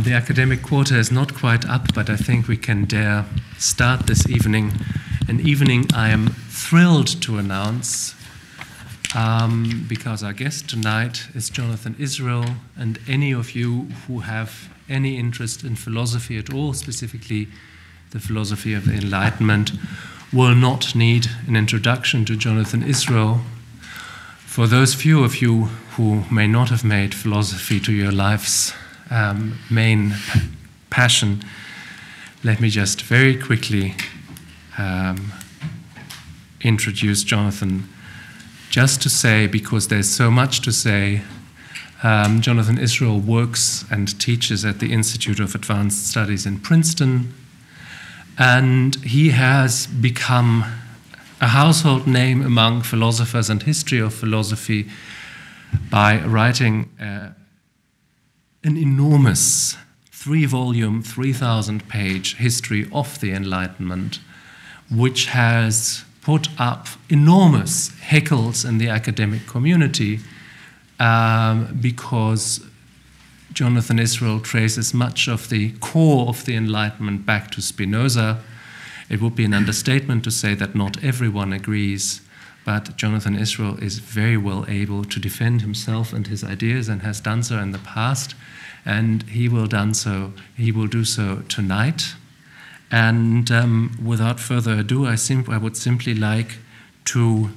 The academic quarter is not quite up, but I think we can dare start this evening. An evening I am thrilled to announce because our guest tonight is Jonathan Israel, and any of you who have any interest in philosophy at all, specifically the philosophy of the Enlightenment, will not need an introduction to Jonathan Israel. For those few of you who may not have made philosophy to your life's main passion, let me just very quickly introduce Jonathan. Just to say, because there's so much to say, Jonathan Israel works and teaches at the Institute of Advanced Studies in Princeton, and he has become a household name among philosophers and history of philosophy by writing an enormous 3-volume, 3,000-page history of the Enlightenment, which has put up enormous heckles in the academic community because Jonathan Israel traces much of the core of the Enlightenment back to Spinoza. It would be an understatement to say that not everyone agrees, but Jonathan Israel is very well able to defend himself and his ideas, and has done so in the past, and he will do so tonight. And without further ado, I would simply like to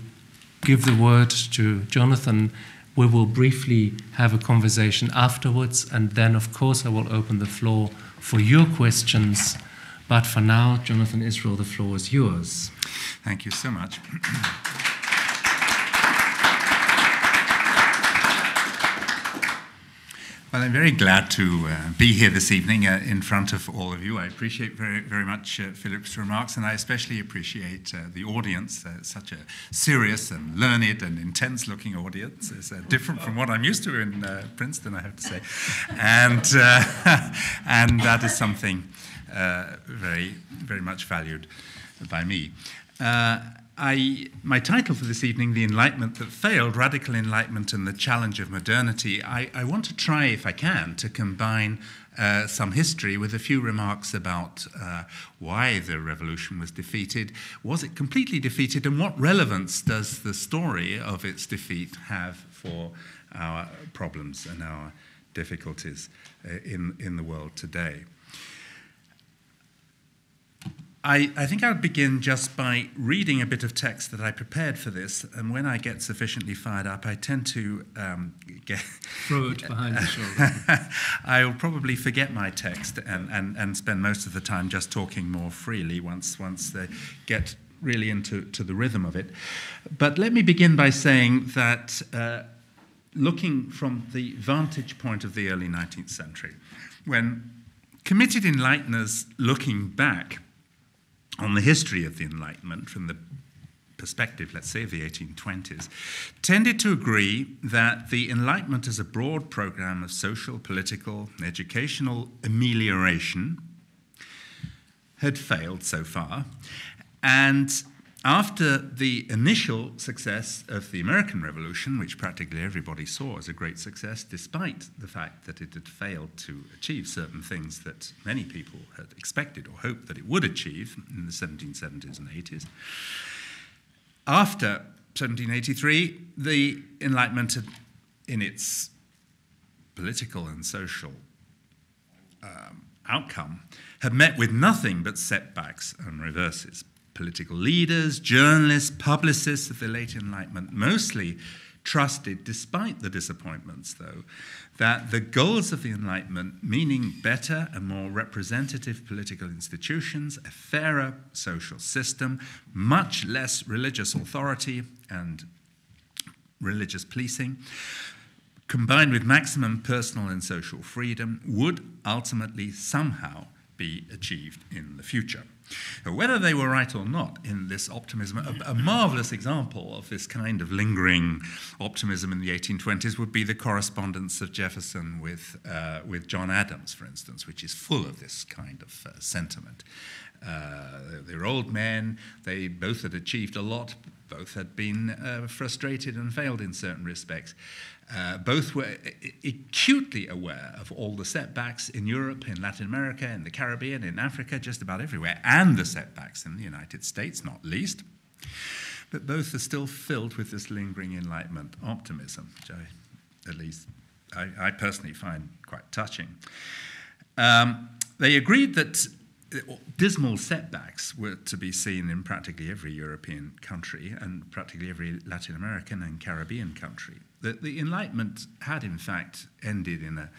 give the word to Jonathan. We will briefly have a conversation afterwards, and then, of course, I will open the floor for your questions. But for now, Jonathan Israel, the floor is yours. Thank you so much. Well, I'm very glad to be here this evening in front of all of you. I appreciate very, very much Philipp's remarks, and I especially appreciate the audience. Such a serious and learned and intense-looking audience. It's different from what I'm used to in Princeton, I have to say. And that is something very, very much valued by me. My title for this evening, The Enlightenment That Failed, Radical Enlightenment and the Challenge of Modernity, I want to try, if I can, to combine some history with a few remarks about why the revolution was defeated. Was it completely defeated, and what relevance does the story of its defeat have for our problems and our difficulties in the world today? I think I would begin just by reading a bit of text that I prepared for this, and when I get sufficiently fired up, I tend to throw it behind the shoulder. I'll probably forget my text and spend most of the time just talking more freely once they get really into the rhythm of it. But let me begin by saying that looking from the vantage point of the early 19th century, when committed enlighteners looking back on the history of the Enlightenment from the perspective, let's say, of the 1820s, tended to agree that the Enlightenment as a broad program of social, political, and educational amelioration had failed so far. And after the initial success of the American Revolution, which practically everybody saw as a great success, despite the fact that it had failed to achieve certain things that many people had expected or hoped that it would achieve in the 1770s and 80s, after 1783, the Enlightenment had, in its political and social outcome, had met with nothing but setbacks and reverses. Political leaders, journalists, publicists of the late Enlightenment mostly trusted, despite the disappointments, though, that the goals of the Enlightenment, meaning better and more representative political institutions, a fairer social system, much less religious authority and religious policing, combined with maximum personal and social freedom, would ultimately somehow be achieved in the future. Whether they were right or not in this optimism, a marvelous example of this kind of lingering optimism in the 1820s would be the correspondence of Jefferson with John Adams, for instance, which is full of this kind of sentiment. They're old men, they both had achieved a lot, Both had been frustrated and failed in certain respects. Both were acutely aware of all the setbacks in Europe, in Latin America, in the Caribbean, in Africa, just about everywhere, and the setbacks in the United States, not least. But both are still filled with this lingering Enlightenment optimism, which I personally find quite touching. They agreed that dismal setbacks were to be seen in practically every European country and practically every Latin American and Caribbean country. The Enlightenment had, in fact, ended in a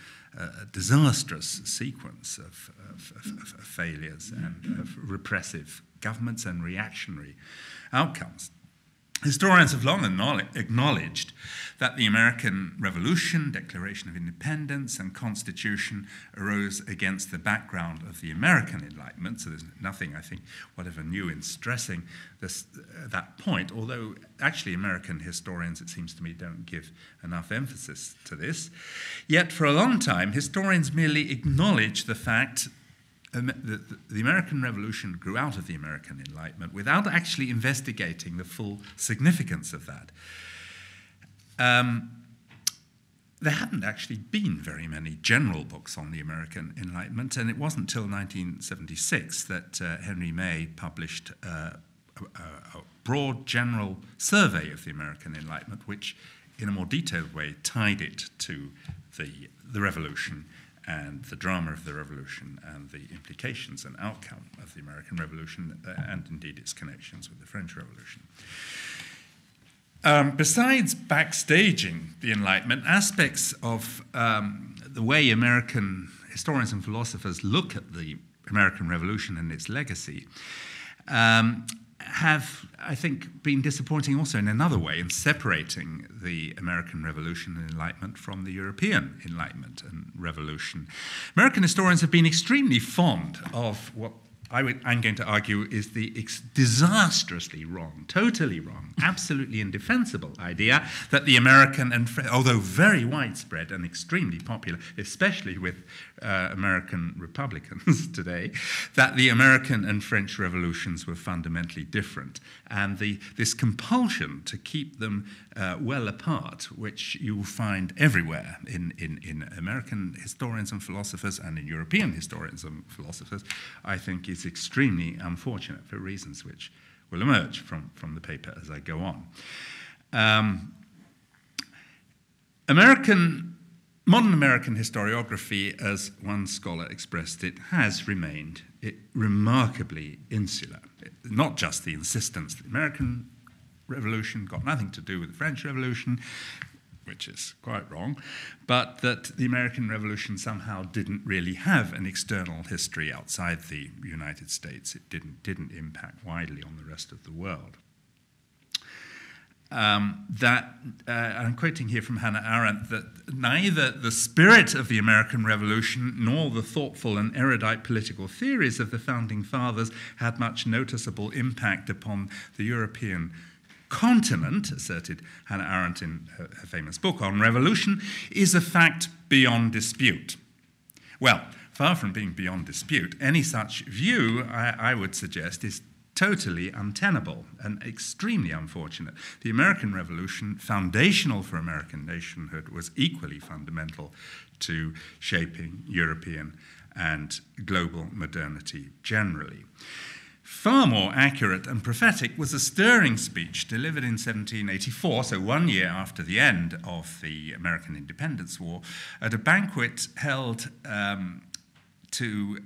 disastrous sequence of failures and of repressive governments and reactionary outcomes. Historians have long acknowledged that the American Revolution, Declaration of Independence, and Constitution arose against the background of the American Enlightenment, so there's nothing, I think, whatever new in stressing that point, although actually American historians, it seems to me, don't give enough emphasis to this. Yet for a long time, historians merely acknowledge the fact the American Revolution grew out of the American Enlightenment without actually investigating the full significance of that. There hadn't actually been very many general books on the American Enlightenment, and it wasn't until 1976 that Henry May published a broad general survey of the American Enlightenment, which in a more detailed way tied it to the revolution and the drama of the revolution and the implications and outcome of the American Revolution and indeed its connections with the French Revolution. Besides backstaging the Enlightenment, aspects of the way American historians and philosophers look at the American Revolution and its legacy have, I think, been disappointing also in another way, in separating the American Revolution and Enlightenment from the European Enlightenment and Revolution. American historians have been extremely fond of what I'm going to argue is the disastrously wrong, totally wrong, absolutely indefensible idea that the American and, although very widespread and extremely popular, especially with American Republicans today, that the American and French revolutions were fundamentally different. And this compulsion to keep them well apart, which you will find everywhere in American historians and philosophers and in European historians and philosophers, I think is extremely unfortunate for reasons which will emerge from the paper as I go on. Modern American historiography, as one scholar expressed it, has remained remarkably insular. Not just the insistence that the American Revolution got nothing to do with the French Revolution, which is quite wrong, but that the American Revolution somehow didn't really have an external history outside the United States. It didn't impact widely on the rest of the world. I'm quoting here from Hannah Arendt, that neither the spirit of the American Revolution nor the thoughtful and erudite political theories of the Founding Fathers had much noticeable impact upon the European continent, asserted Hannah Arendt in her famous book on revolution, is a fact beyond dispute. Well, far from being beyond dispute, any such view, I would suggest, is totally untenable and extremely unfortunate. The American Revolution, foundational for American nationhood, was equally fundamental to shaping European and global modernity generally. Far more accurate and prophetic was a stirring speech delivered in 1784, so 1 year after the end of the American Independence War, at a banquet held to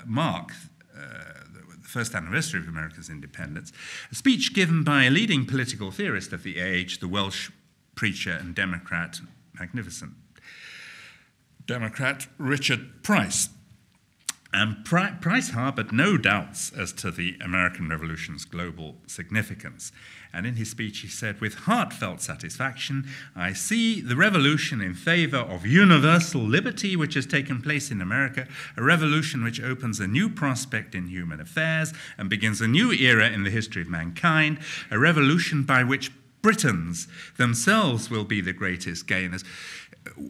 mark the first anniversary of America's independence, a speech given by a leading political theorist of the age, the Welsh preacher and Democrat, magnificent Democrat, Richard Price. And Price harbored no doubts as to the American Revolution's global significance. And in his speech he said, "With heartfelt satisfaction, I see the revolution in favor of universal liberty which has taken place in America, a revolution which opens a new prospect in human affairs and begins a new era in the history of mankind, a revolution by which Britons themselves will be the greatest gainers."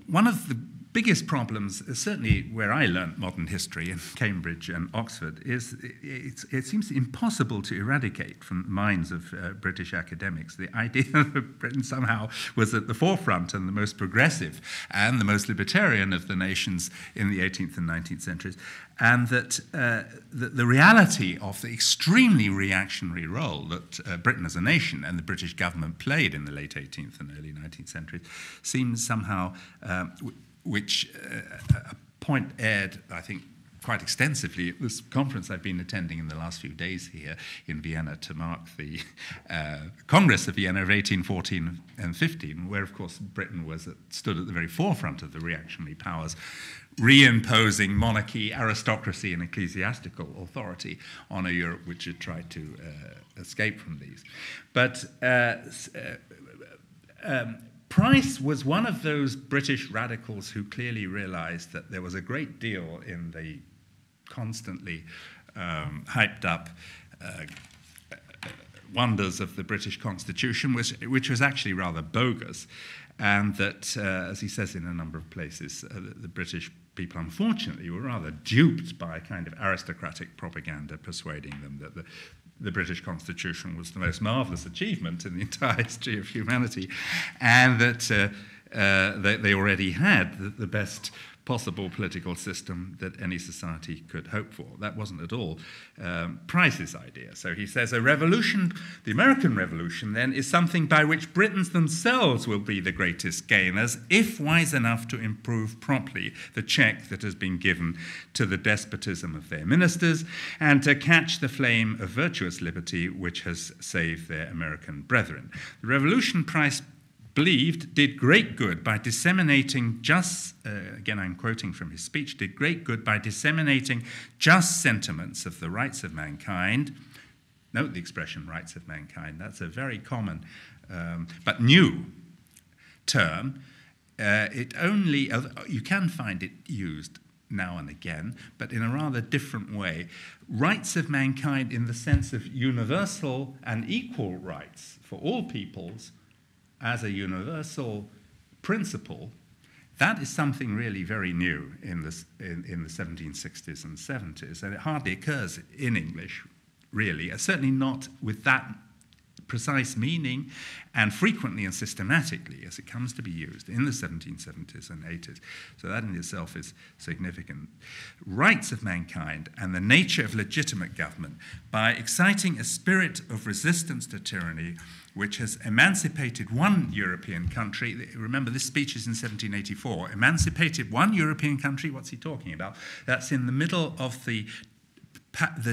One of the biggest problems, certainly where I learnt modern history in Cambridge and Oxford, is it seems impossible to eradicate from the minds of British academics the idea that Britain somehow was at the forefront and the most progressive and the most libertarian of the nations in the 18th and 19th centuries, and that the reality of the extremely reactionary role that Britain as a nation and the British government played in the late 18th and early 19th centuries seems somehow, which a point aired, I think, quite extensively at this conference I've been attending in the last few days here in Vienna to mark the Congress of Vienna of 1814 and 15, where, of course, Britain stood at the very forefront of the reactionary powers, reimposing monarchy, aristocracy, and ecclesiastical authority on a Europe which had tried to escape from these. But Price was one of those British radicals who clearly realized that there was a great deal in the constantly hyped up wonders of the British Constitution, which was actually rather bogus, and that, as he says in a number of places, the British people, unfortunately, were rather duped by a kind of aristocratic propaganda persuading them that the British Constitution was the most marvellous achievement in the entire history of humanity, and that they already had the best possible political system that any society could hope for. That wasn't at all Price's idea. So he says a revolution, the American Revolution then, is something by which Britons themselves will be the greatest gainers if wise enough to improve promptly the check that has been given to the despotism of their ministers and to catch the flame of virtuous liberty which has saved their American brethren. The revolution, Price believed, did great good by disseminating again I'm quoting from his speech, did great good by disseminating just sentiments of the rights of mankind. Note the expression rights of mankind, that's a very common but new term. You can find it used now and again, but in a rather different way. Rights of mankind in the sense of universal and equal rights for all peoples as a universal principle, that is something really very new in the 1760s and 70s, and it hardly occurs in English, really, certainly not with that precise meaning and frequently and systematically as it comes to be used in the 1770s and 80s. So that in itself is significant. Rights of mankind and the nature of legitimate government by exciting a spirit of resistance to tyranny which has emancipated one European country. Remember, this speech is in 1784. Emancipated one European country, what's he talking about? That's in the middle of the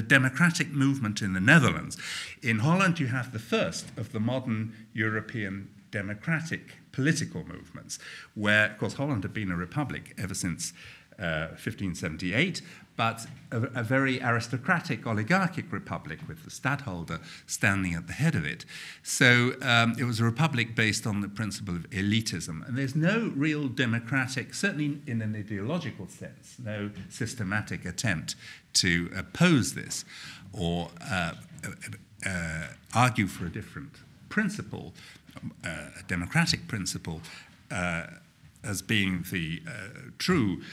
democratic movement in the Netherlands. In Holland, you have the first of the modern European democratic political movements, where, of course, Holland had been a republic ever since 1578, but a very aristocratic, oligarchic republic with the stadtholder standing at the head of it. So it was a republic based on the principle of elitism. And there's no real democratic, certainly in an ideological sense, no systematic attempt to oppose this or argue for a different principle, a democratic principle, as being the true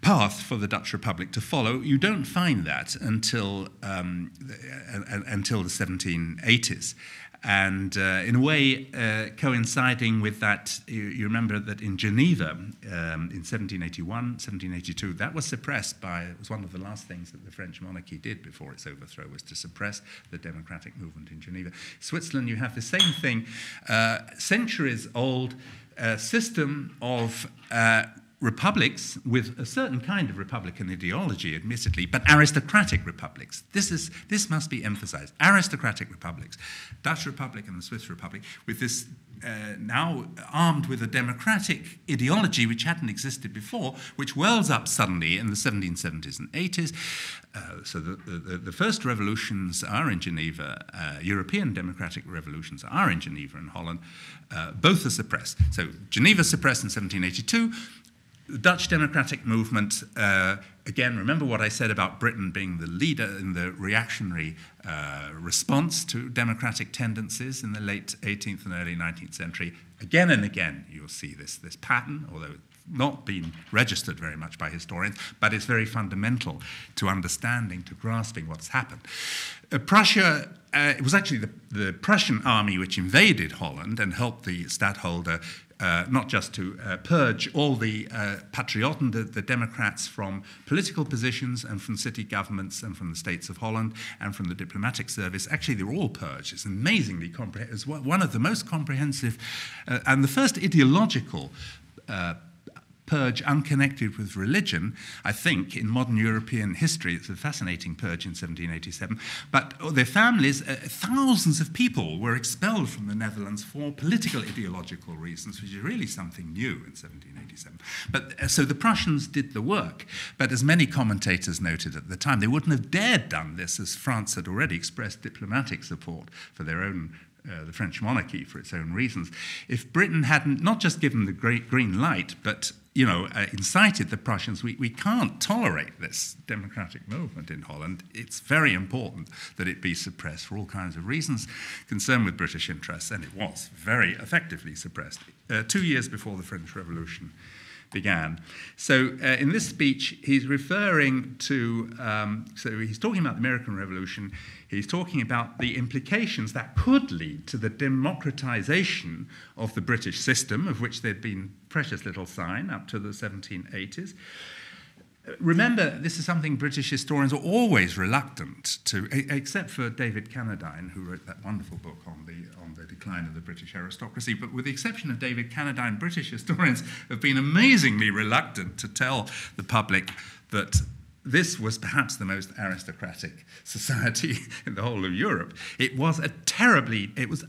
path for the Dutch Republic to follow. You don't find that until the 1780s. And in a way, coinciding with that, you remember that in Geneva in 1781, 1782, that was suppressed by, it was one of the last things that the French monarchy did before its overthrow, was to suppress the democratic movement in Geneva. Switzerland, you have the same thing, centuries-old system of republics with a certain kind of republican ideology, admittedly, but aristocratic republics. This must be emphasized. Aristocratic republics, Dutch Republic and the Swiss Republic, with this now armed with a democratic ideology which hadn't existed before, which wells up suddenly in the 1770s and 80s. So the first revolutions are in Geneva. European democratic revolutions are in Geneva and Holland. Both are suppressed. So Geneva suppressed in 1782. The Dutch democratic movement, again, remember what I said about Britain being the leader in the reactionary response to democratic tendencies in the late 18th and early 19th century. Again and again, you'll see this pattern, although not been registered very much by historians, but it's very fundamental to understanding, to grasping what's happened. Prussia, it was actually the Prussian army which invaded Holland and helped the stadtholder not just to purge all the patriotten, the Democrats, from political positions and from city governments and from the states of Holland and from the diplomatic service. Actually, they were all purged. It's amazingly comprehensive. It's one of the most comprehensive and the first ideological purge unconnected with religion, I think, in modern European history. It's a fascinating purge in 1787. But their families, thousands of people were expelled from the Netherlands for political ideological reasons, which is really something new in 1787. But so the Prussians did the work. But as many commentators noted at the time, they wouldn't have dared done this, as France had already expressed diplomatic support for their own the French monarchy for its own reasons. If Britain hadn't not just given the green light, but incited the Prussians, we can't tolerate this democratic movement in Holland. It's very important that it be suppressed for all kinds of reasons concerned with British interests, and it was very effectively suppressed 2 years before the French Revolution began. So in this speech, he's referring to, so he's talking about the American Revolution, he's talking about the implications that could lead to the democratization of the British system, of which there'd been precious little sign up to the 1780s. Remember, this is something British historians are always reluctant to, except for David Cannadine, who wrote that wonderful book on the decline of the British aristocracy. But with the exception of David Cannadine, British historians have been amazingly reluctant to tell the public that this was perhaps the most aristocratic society in the whole of Europe. It was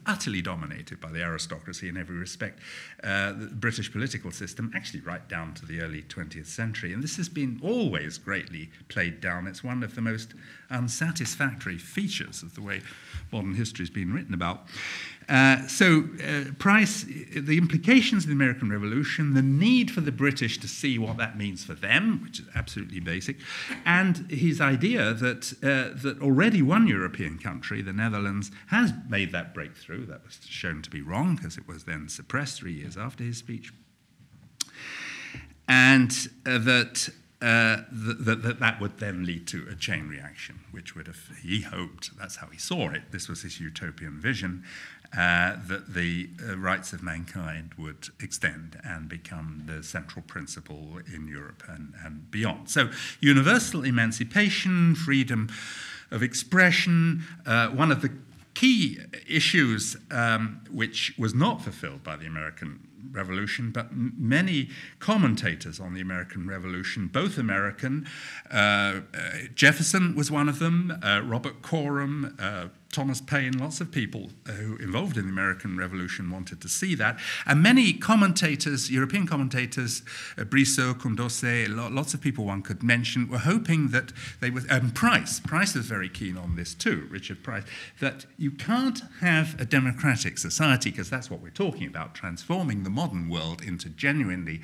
utterly dominated by the aristocracy in every respect. The British political system, actually right down to the early 20th century, and this has been always greatly played down. It's one of the most unsatisfactory features of the way modern history has been written about. Price, the implications of the American Revolution, the need for the British to see what that means for them, which is absolutely basic, and his idea that already one European country, the Netherlands, has made that breakthrough. That was shown to be wrong because it was then suppressed 3 years after his speech, and that would then lead to a chain reaction, which would have, he hoped, that's how he saw it, this was his utopian vision, that the rights of mankind would extend and become the central principle in Europe and beyond. So universal emancipation, freedom of expression, one of the key issues which was not fulfilled by the American Revolution, but many commentators on the American Revolution, both American, Jefferson was one of them, Robert Coram, Thomas Paine, lots of people who involved in the American Revolution wanted to see that. And many commentators, European commentators, Brissot, Condorcet, lots of people one could mention, were hoping that they would, Price was very keen on this too, Richard Price, that you can't have a democratic society, because that's what we're talking about, transforming the modern world into genuinely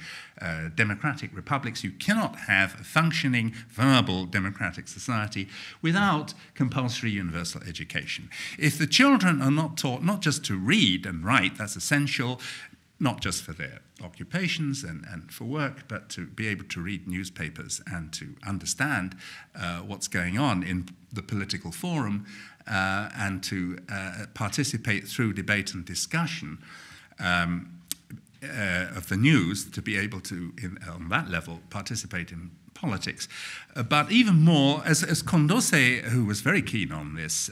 democratic republics. You cannot have a functioning, viable democratic society without compulsory universal education. If the children are not taught not just to read and write, that's essential, not just for their occupations and for work, but to be able to read newspapers and to understand what's going on in the political forum and to participate through debate and discussion of the news, to be able to, on that level, participate in politics. But even more, as Condorcet, who was very keen on this,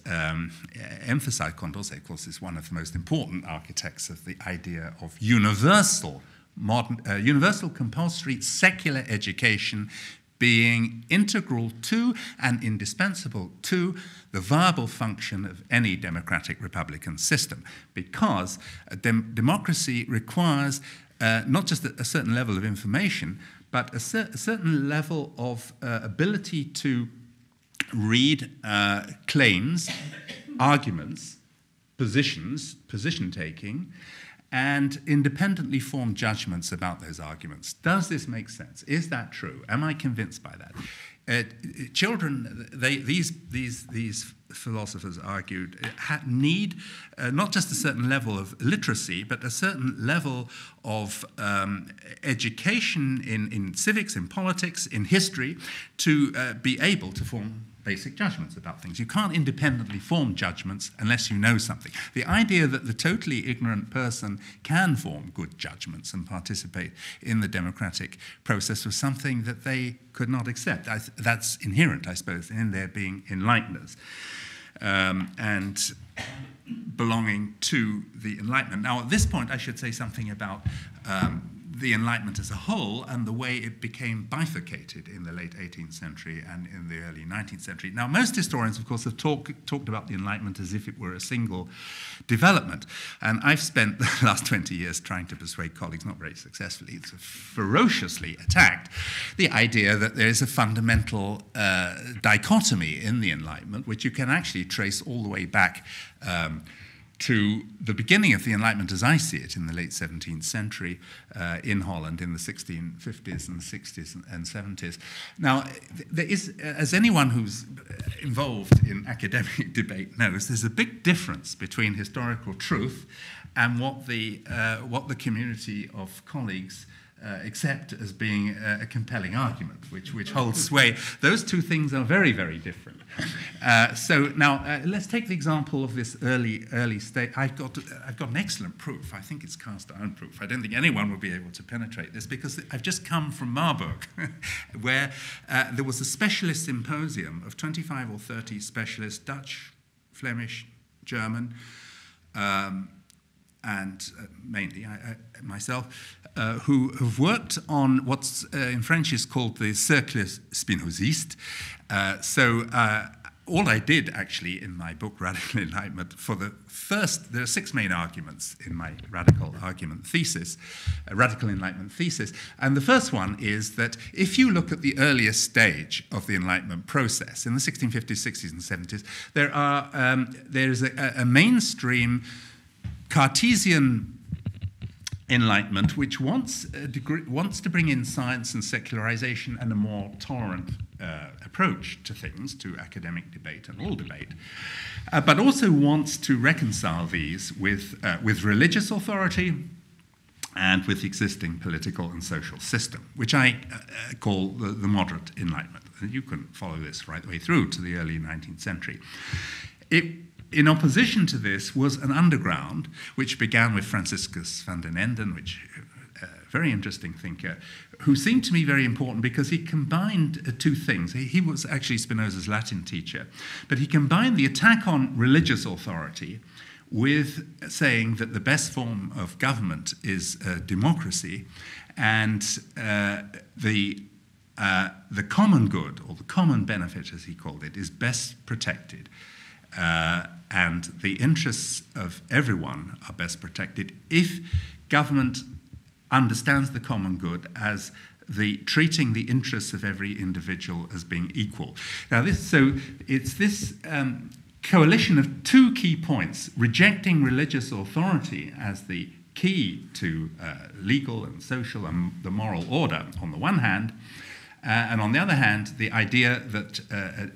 emphasized, Condorcet, of course, is one of the most important architects of the idea of universal compulsory secular education being integral to and indispensable to the viable function of any democratic republican system, because democracy requires not just a certain level of information, but a certain level of ability to read claims, arguments, position-taking, and independently form judgments about those arguments. Does this make sense? Is that true? Am I convinced by that? children, these philosophers argued, need not just a certain level of literacy, but a certain level of education in civics, in politics, in history, to be able to form basic judgments about things. You can't independently form judgments unless you know something. The idea that the totally ignorant person can form good judgments and participate in the democratic process was something that they could not accept. That's inherent, I suppose, in their being enlighteners and belonging to the Enlightenment. Now, at this point, I should say something about the Enlightenment as a whole and the way it became bifurcated in the late 18th century and in the early 19th century. Now, most historians, of course, have talked about the Enlightenment as if it were a single development. And I've spent the last 20 years trying to persuade colleagues, not very successfully, it's ferociously attacked, the idea that there is a fundamental dichotomy in the Enlightenment, which you can actually trace all the way back to the beginning of the Enlightenment as I see it in the late 17th century in Holland in the 1650s and 60s and 70s. Now, there is, as anyone who's involved in academic debate knows, there's a big difference between historical truth and what the community of colleagues accept as being a compelling argument, which holds sway. Those two things are very, very different. So now let's take the example of this early state. I've got an excellent proof. I think it's cast iron proof. I don't think anyone will be able to penetrate this because I've just come from Marburg, where there was a specialist symposium of 25 or 30 specialists, Dutch, Flemish, German, and mainly myself, who have worked on what's in French is called the cercle spinoziste. All I did actually in my book, Radical Enlightenment, there are 6 main arguments in my Radical Enlightenment thesis, and the first one is that if you look at the earliest stage of the Enlightenment process, in the 1650s, 60s, and 70s, there is a mainstream Cartesian Enlightenment, which wants to bring in science and secularization and a more tolerant approach to things, to academic debate and all debate, but also wants to reconcile these with religious authority and with the existing political and social system, which I call the moderate Enlightenment. And you can follow this right the way through to the early 19th century. In opposition to this was an underground, which began with Franciscus van den Enden, which a very interesting thinker, who seemed to me very important because he combined two things. He was actually Spinoza's Latin teacher, but he combined the attack on religious authority with saying that the best form of government is democracy, and the common good, or the common benefit as he called it, is best protected. And the interests of everyone are best protected if government understands the common good as treating the interests of every individual as being equal. Now, it's this coalition of two key points: rejecting religious authority as the key to legal and social and the moral order on the one hand, and on the other hand, the idea that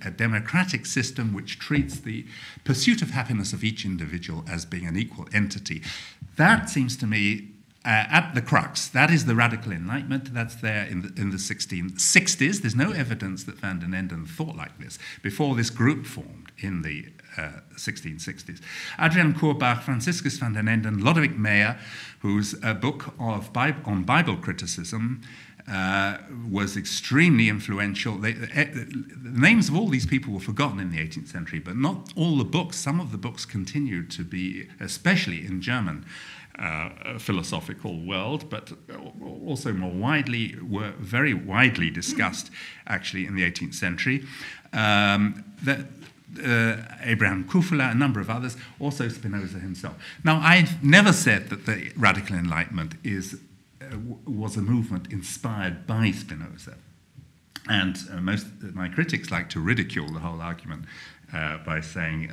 a democratic system which treats the pursuit of happiness of each individual as being an equal entity. That seems to me at the crux. That is the Radical Enlightenment. That's there in the 1660s. There's no evidence that van den Enden thought like this before this group formed in the 1660s. Adrian Courbach, Franciscus van den Enden, Lodewijk Meyer, whose book on Bible criticism was extremely influential. The names of all these people were forgotten in the 18th century, but not all the books. Some of the books continued to be, especially in German philosophical world, but also more widely, were very widely discussed actually in the 18th century. Abraham Kufler, a number of others, also Spinoza himself. Now, I've never said that the Radical Enlightenment was a movement inspired by Spinoza. And most of my critics like to ridicule the whole argument by saying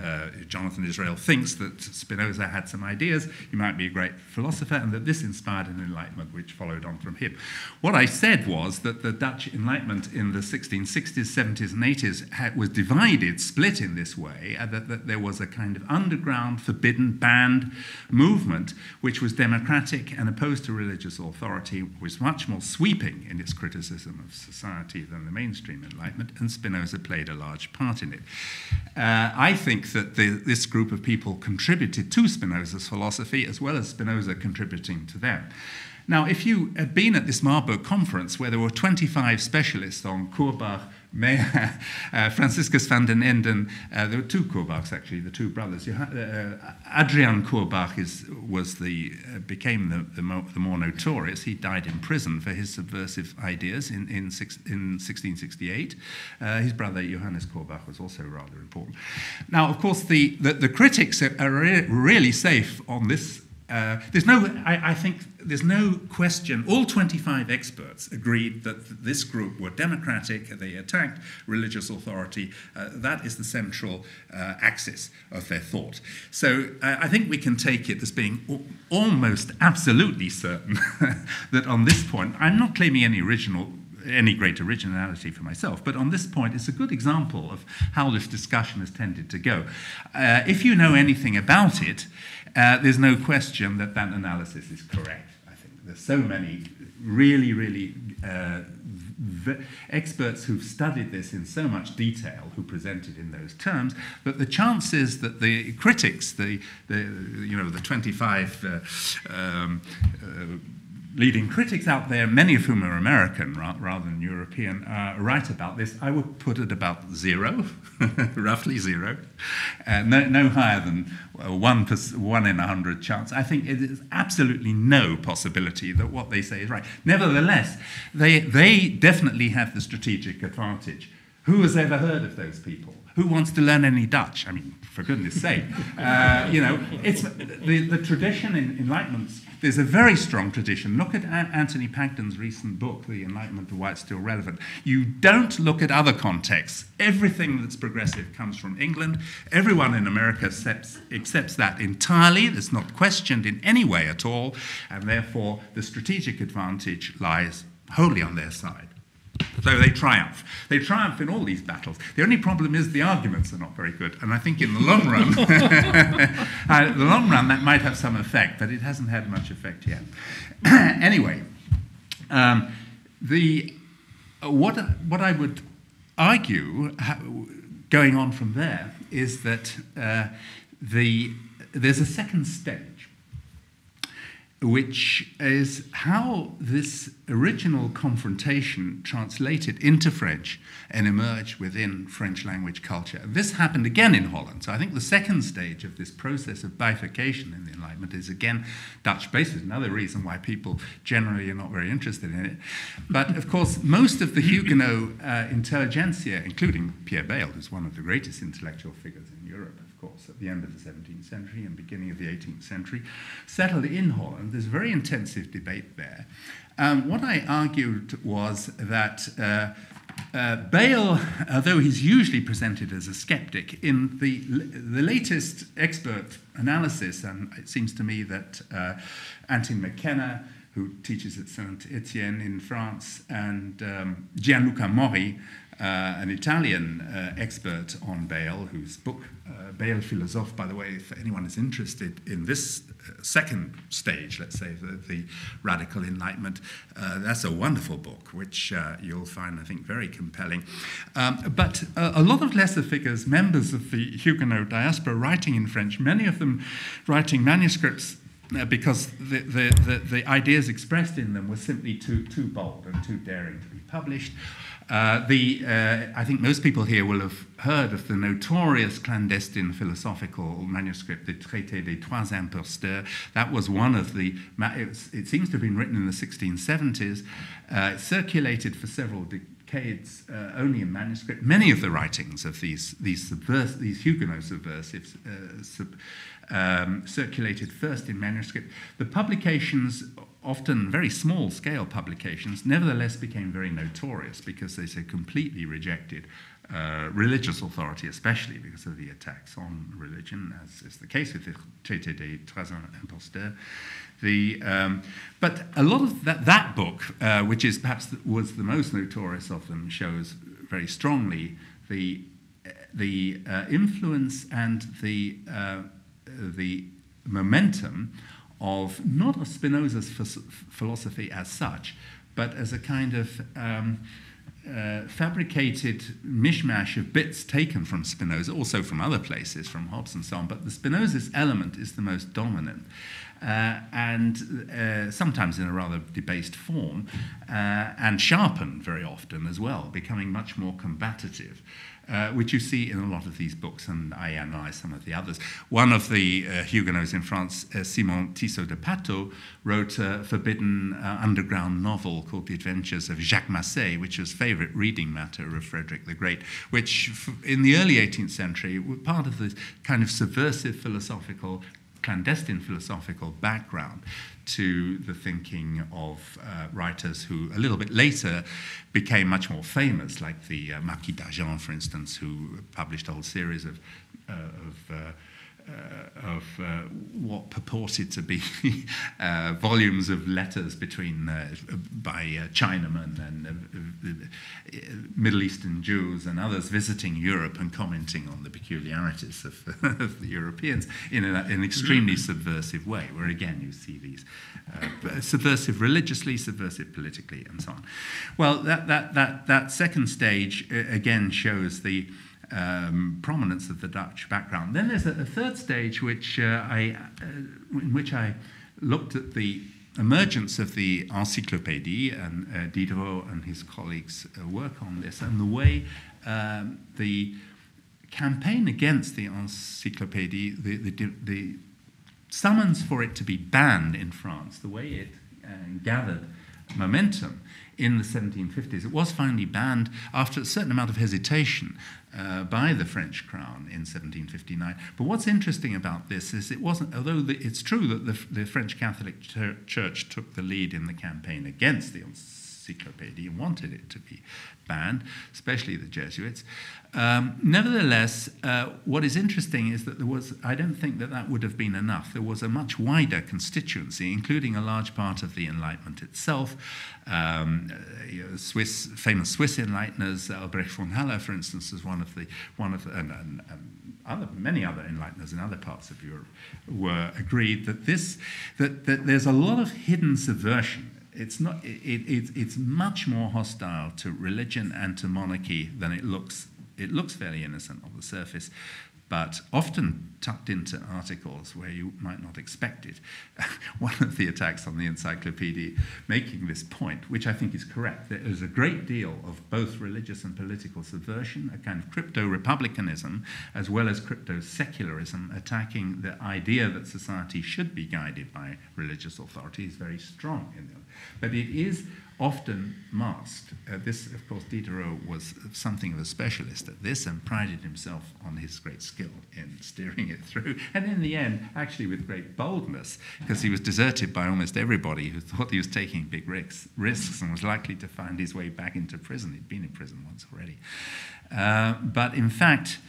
Jonathan Israel thinks that Spinoza had some ideas, he might be a great philosopher, and that this inspired an Enlightenment which followed on from him. What I said was that the Dutch Enlightenment in the 1660s, 70s, and 80s was divided, split in this way, that there was a kind of underground, forbidden, banned movement which was democratic and opposed to religious authority, was much more sweeping in its criticism of society than the mainstream Enlightenment, and Spinoza played a large part in it. I think that this group of people contributed to Spinoza's philosophy as well as Spinoza contributing to them. Now, if you had been at this Marburg conference where there were 25 specialists on Courbach, Meyer, Franciscus van den Enden, there were two Courbachs actually, the two brothers. Adrian Courbach became the more notorious. He died in prison for his subversive ideas in 1668. His brother Johannes Courbach was also rather important. Now, of course, the critics are really safe on this. I think there's no question. All 25 experts agreed that this group were democratic, they attacked religious authority. That is the central axis of their thought. So I think we can take it as being almost absolutely certain that on this point, I'm not claiming any great originality for myself, but on this point, it's a good example of how this discussion has tended to go. If you know anything about it, there's no question that that analysis is correct. I think there's so many really experts who've studied this in so much detail, who presented in those terms, that the chances that the critics, the 25 leading critics out there, many of whom are American rather than European, write about this, I would put it about 0, roughly 0, no higher than 1 in 100 chance. I think it is absolutely no possibility that what they say is right. Nevertheless, they definitely have the strategic advantage. Who has ever heard of those people? Who wants to learn any Dutch? I mean, for goodness sake. It's the tradition in Enlightenment. There's a very strong tradition. Look at Anthony Pagden's recent book, The Enlightenment and Why It's Still Relevant. You don't look at other contexts. Everything that's progressive comes from England. Everyone in America accepts that entirely. It's not questioned in any way at all. And therefore, the strategic advantage lies wholly on their side. So they triumph. They triumph in all these battles. The only problem is the arguments are not very good. And I think in the long run, that might have some effect, but it hasn't had much effect yet. Anyway, what I would argue, going on from there, is that there's a second stage, which is how this original confrontation translated into French and emerged within French language culture. This happened again in Holland. So I think the second stage of this process of bifurcation in the Enlightenment is again Dutch-based. It's another reason why people generally are not very interested in it. But of course, most of the Huguenot intelligentsia, including Pierre Bayle, who's one of the greatest intellectual figures in Europe, of course, at the end of the 17th century and beginning of the 18th century, settled in Holland. There's a very intensive debate there. What I argued was that Bayle, although he's usually presented as a skeptic, in the latest expert analysis, and it seems to me that Antin McKenna, who teaches at Saint Etienne in France, and Gianluca Mori, an Italian expert on Bayle, whose book, Bayle Philosophe, by the way, if anyone is interested in this second stage, let's say, the radical Enlightenment, that's a wonderful book, which you'll find, I think, very compelling. But a lot of lesser figures, members of the Huguenot diaspora, writing in French, many of them writing manuscripts because the ideas expressed in them were simply too bold and too daring to be published. I think most people here will have heard of the notorious clandestine philosophical manuscript, the Traité des Trois Imposteurs. That was one of the, it seems to have been written in the 1670s. It circulated for several decades only in manuscript. Many of the writings of these Huguenot subversives circulated first in manuscript. The publications often very small-scale publications, nevertheless became very notorious because they so completely rejected religious authority, especially because of the attacks on religion, as is the case with the Traité des Trois Imposteurs. But a lot of that book, which is perhaps was the most notorious of them, shows very strongly the influence and the momentum of not of Spinoza's philosophy as such, but as a kind of fabricated mishmash of bits taken from Spinoza, also from other places, from Hobbes and so on. But the Spinozist element is the most dominant, and sometimes in a rather debased form, and sharpened very often as well, becoming much more combative. Which you see in a lot of these books, and I analyze some of the others. One of the Huguenots in France, Simon Tissot de Pateau, wrote a forbidden underground novel called The Adventures of Jacques Massé, which was favorite reading matter of Frederick the Great, which in the early 18th century were part of this kind of subversive philosophical, clandestine philosophical background to the thinking of writers who a little bit later became much more famous, like the Marquis d'Argens, for instance, who published a whole series of what purported to be volumes of letters between by Chinamen and Middle Eastern Jews and others visiting Europe and commenting on the peculiarities of the Europeans in an extremely subversive way, where again you see these subversive religiously, subversive politically, and so on. Well, that second stage again shows the prominence of the Dutch background. Then there's a third stage in which I looked at the emergence of the encyclopédie, and Diderot and his colleagues work on this, and the way the campaign against the encyclopédie, the summons for it to be banned in France, the way it gathered momentum in the 1750s. It was finally banned after a certain amount of hesitation by the French crown in 1759. But what's interesting about this is it wasn't, although it's true that the French Catholic Church took the lead in the campaign against the encyclopédie and wanted it to be banned, especially the Jesuits. Nevertheless, what is interesting is that I don't think that would have been enough. There was a much wider constituency, including a large part of the Enlightenment itself. Famous Swiss Enlighteners, Albrecht von Haller, for instance, was many other Enlighteners in other parts of Europe were agreed that that there's a lot of hidden subversion. It's much more hostile to religion and to monarchy than it looks. It looks fairly innocent on the surface, but often tucked into articles where you might not expect it. One of the attacks on the encyclopedia making this point, which I think is correct, there is a great deal of both religious and political subversion, a kind of crypto-republicanism, as well as crypto-secularism, attacking the idea that society should be guided by religious authority is very strong in them. But it is often masked. This, of course, Diderot was something of a specialist at this and prided himself on his great skill in steering it through. And in the end, actually with great boldness, because he was deserted by almost everybody who thought he was taking big risks and was likely to find his way back into prison. He'd been in prison once already. But in fact,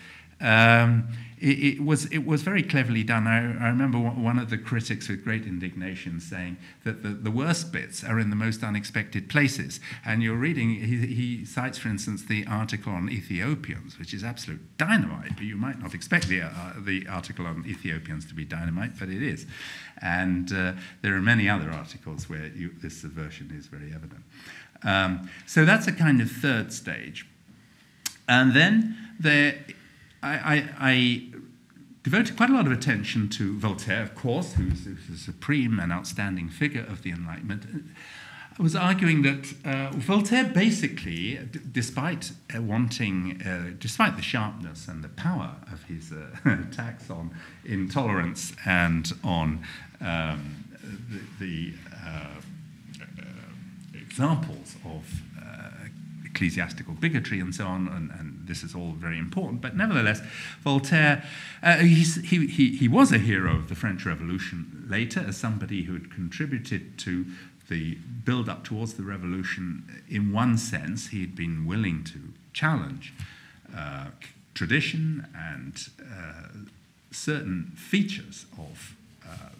it was very cleverly done. I remember one of the critics with great indignation saying that the worst bits are in the most unexpected places. And you're reading, he cites, for instance, the article on Ethiopians, which is absolute dynamite, but you might not expect the article on Ethiopians to be dynamite, but it is. And there are many other articles where this subversion is very evident. So that's a kind of third stage. And then I devoted quite a lot of attention to Voltaire, of course, who's a supreme and outstanding figure of the Enlightenment. I was arguing that Voltaire basically, despite the sharpness and the power of his attacks on intolerance and on the examples of ecclesiastical bigotry and so on, and this is all very important. But nevertheless, Voltaire, he was a hero of the French Revolution later, as somebody who had contributed to the build-up towards the revolution. In one sense, he'd been willing to challenge tradition and certain features of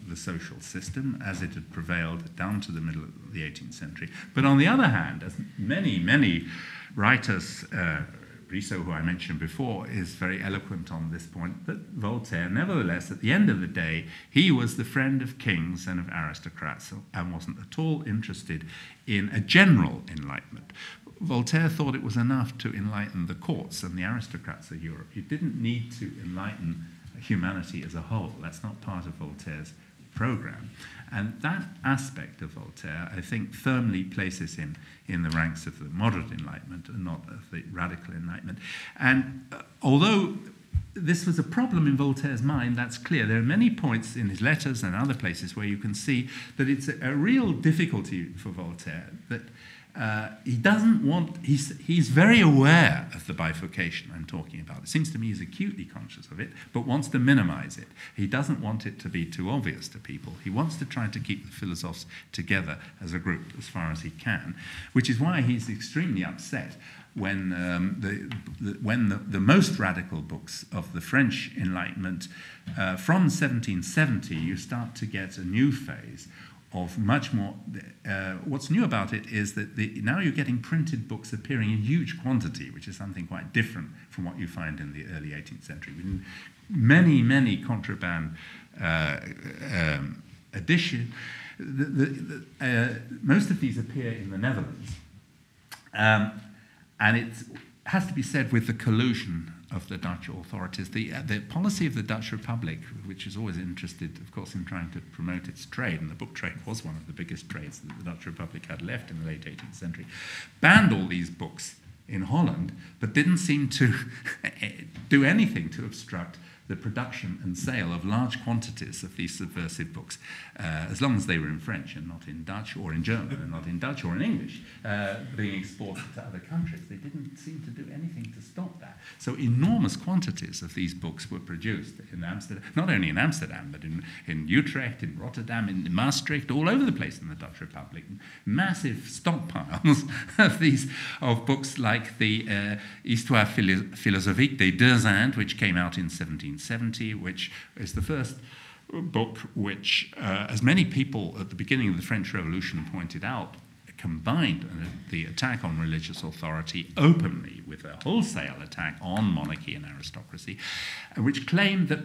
the social system as it had prevailed down to the middle of the 18th century. But on the other hand, as many writers, Rousseau, who I mentioned before, is very eloquent on this point, that Voltaire, nevertheless, at the end of the day, he was the friend of kings and of aristocrats and wasn't at all interested in a general enlightenment. Voltaire thought it was enough to enlighten the courts and the aristocrats of Europe. You didn't need to enlighten humanity as a whole. That's not part of Voltaire's program. And that aspect of Voltaire, I think, firmly places him in the ranks of the moderate Enlightenment and not of the radical Enlightenment. And although this was a problem in Voltaire's mind, that's clear. There are many points in his letters and other places where you can see that it's a real difficulty for Voltaire, that he doesn't want, he's very aware of the bifurcation I'm talking about. It seems to me he's acutely conscious of it, but wants to minimize it. He doesn't want it to be too obvious to people. He wants to try to keep the philosophers together as a group as far as he can, which is why he's extremely upset when the most radical books of the French Enlightenment, from 1770, you start to get a new phase of much more. What's new about it is that now you're getting printed books appearing in huge quantity, which is something quite different from what you find in the early 18th century. Many contraband editions. Most of these appear in the Netherlands. And it has to be said, with the collusion of the Dutch authorities, the policy of the Dutch Republic, which is always interested, of course, in trying to promote its trade, and the book trade was one of the biggest trades that the Dutch Republic had left in the late 18th century, banned all these books in Holland, but didn't seem to do anything to obstruct the production and sale of large quantities of these subversive books, as long as they were in French and not in Dutch, or in German and not in Dutch or in English, being exported to other countries. They didn't seem to do anything to stop that. So enormous quantities of these books were produced in Amsterdam, not only in Amsterdam, but in Utrecht, in Rotterdam, in Maastricht, all over the place in the Dutch Republic. Massive stockpiles of books like the Histoire philosophique des deux Indes, which came out in 1770, which is the first book which, as many people at the beginning of the French Revolution pointed out, combined the attack on religious authority openly with a wholesale attack on monarchy and aristocracy, which claimed that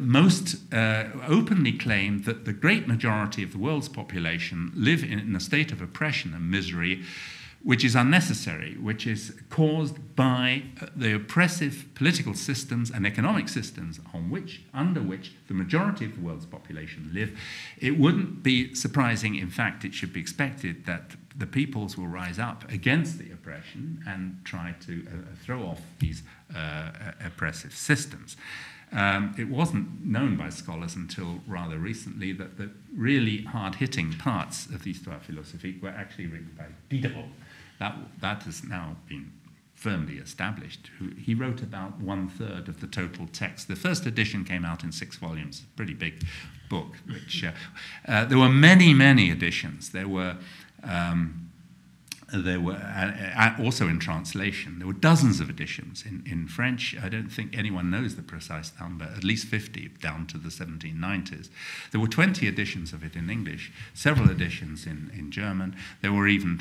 openly claimed that the great majority of the world's population live in a state of oppression and misery, which is unnecessary, which is caused by the oppressive political systems and economic systems under which the majority of the world's population live. It wouldn't be surprising, in fact, it should be expected that the peoples will rise up against the oppression and try to throw off these oppressive systems. It wasn't known by scholars until rather recently that the really hard-hitting parts of the Histoire philosophique were actually written by Diderot. That has now been firmly established. He wrote about 1/3 of the total text. The first edition came out in 6 volumes, a pretty big book. Which there were many editions. There were also in translation. There were dozens of editions in French. I don't think anyone knows the precise number, at least 50 down to the 1790s. There were 20 editions of it in English, several editions in German. There were even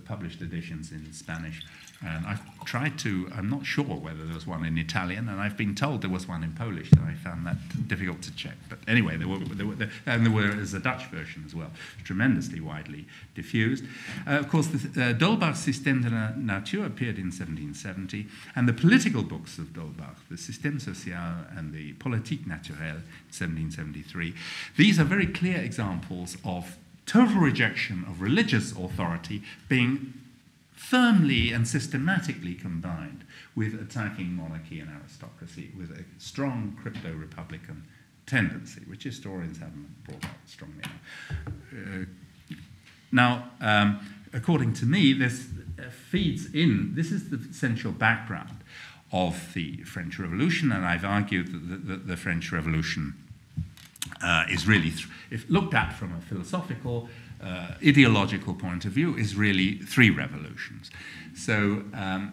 published editions in Spanish. And I've tried to, I'm not sure whether there was one in Italian, and I've been told there was one in Polish, and I found that difficult to check. But anyway, there was a Dutch version as well, tremendously widely diffused. Of course, D'Holbach's Système de la Nature appeared in 1770, and the political books of D'Holbach, the Système Social and the Politique Naturelle, 1773, these are very clear examples of total rejection of religious authority being firmly and systematically combined with attacking monarchy and aristocracy, with a strong crypto-republican tendency, which historians haven't brought out strongly enough. Now, according to me, this feeds in, this is the essential background of the French Revolution, and I've argued that the French Revolution is really, if looked at from a philosophical, ideological point of view, is really three revolutions. So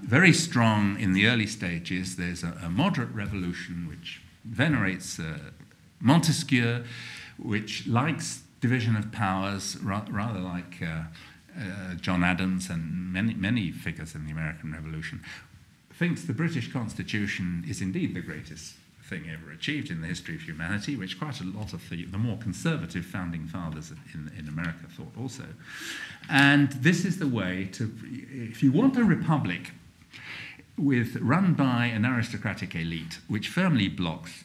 very strong in the early stages, there's a moderate revolution which venerates Montesquieu, which likes division of powers, rather like John Adams and many figures in the American Revolution, thinks the British Constitution is indeed the greatest thing ever achieved in the history of humanity, which quite a lot of the more conservative founding fathers in America thought also. And this is the way to, if you want a republic run by an aristocratic elite which firmly blocks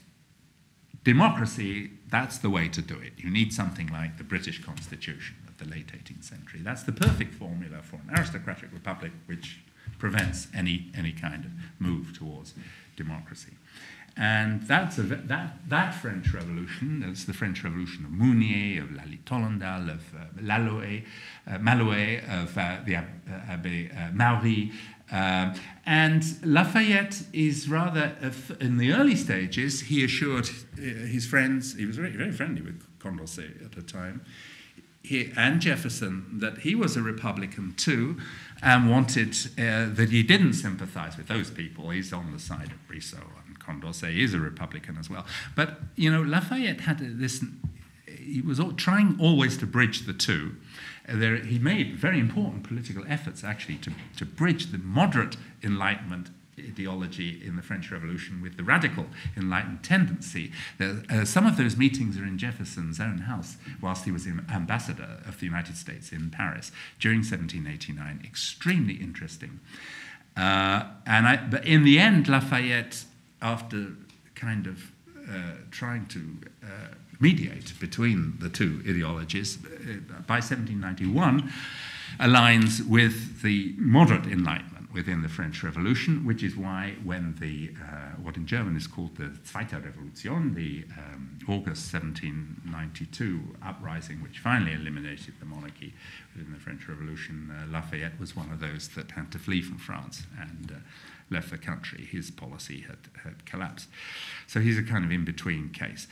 democracy, that's the way to do it. You need something like the British Constitution of the late 18th century. That's the perfect formula for an aristocratic republic which prevents any kind of move towards democracy. And that's that French Revolution, that's the French Revolution of Mounier, of Lally-Tollendal, of Malouet, of the Abbé Maury. And Lafayette is rather, in the early stages, he assured his friends, he was very, very friendly with Condorcet at the time, and Jefferson, that he was a Republican too, and wanted that he didn't sympathize with those people. He's on the side of Brissot, and Condorcet is a Republican as well. But, you know, Lafayette had this, he was trying always to bridge the two. He made very important political efforts, actually, to bridge the moderate Enlightenment ideology in the French Revolution with the radical Enlightened tendency. Some of those meetings are in Jefferson's own house whilst he was ambassador of the United States in Paris during 1789. Extremely interesting. But in the end, Lafayette, after kind of trying to mediate between the two ideologies, by 1791, aligns with the moderate Enlightenment within the French Revolution, which is why when the, what in German is called the Zweite Revolution, the August 1792 uprising, which finally eliminated the monarchy within the French Revolution, Lafayette was one of those that had to flee from France and left the country. His policy had collapsed. So he's a kind of in-between case.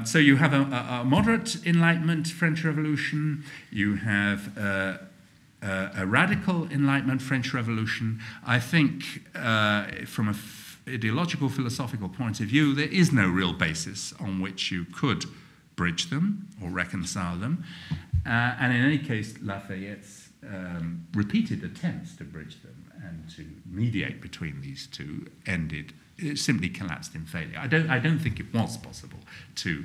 So you have a moderate Enlightenment French Revolution, you have a radical Enlightenment French Revolution. I think from an ideological, philosophical point of view, there is no real basis on which you could bridge them or reconcile them. And in any case, Lafayette's repeated attempts to bridge them and to mediate between these two it simply collapsed in failure. I don't think it was possible to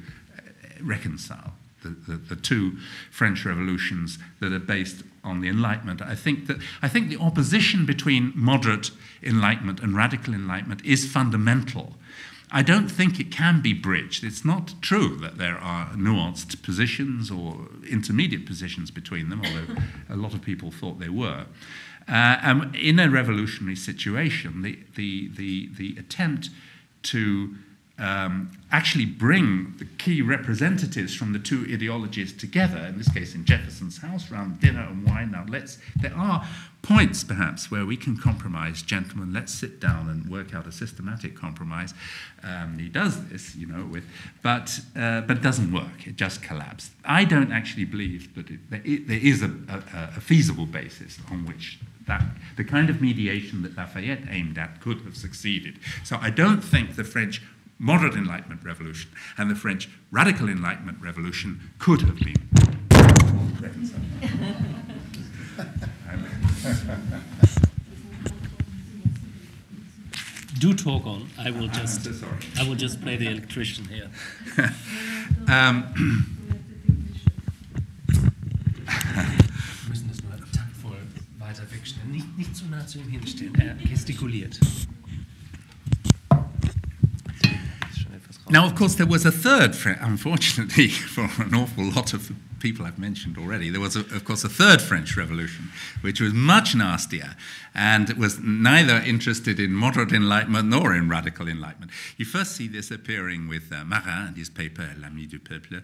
reconcile the two French revolutions that are based on the Enlightenment. I think the opposition between moderate Enlightenment and radical Enlightenment is fundamental. I don't think it can be bridged. It's not true that there are nuanced positions or intermediate positions between them, although a lot of people thought there were. In a revolutionary situation, the attempt to actually bring the key representatives from the two ideologies together, in this case in Jefferson's house, around dinner and wine. Now, there are points, perhaps, where we can compromise. Gentlemen, let's sit down and work out a systematic compromise. He does this, you know, but it doesn't work. It just collapsed. I don't actually believe that there is a feasible basis on which the kind of mediation that Lafayette aimed at could have succeeded. So I don't think the French moderate Enlightenment revolution and the French radical Enlightenment revolution could have been reconciled. Do talk on. I will just play the electrician here. Wir müssen das nur taktvoll weiter wegstellen. Nicht zu nah zu ihm hinstellen. Er gestikuliert. Now, of course, there was a third, unfortunately, for an awful lot of people I've mentioned already. There was, of course, a third French Revolution, which was much nastier and was neither interested in moderate enlightenment nor in radical enlightenment. You first see this appearing with Marin and his paper L'Ami du Peuple,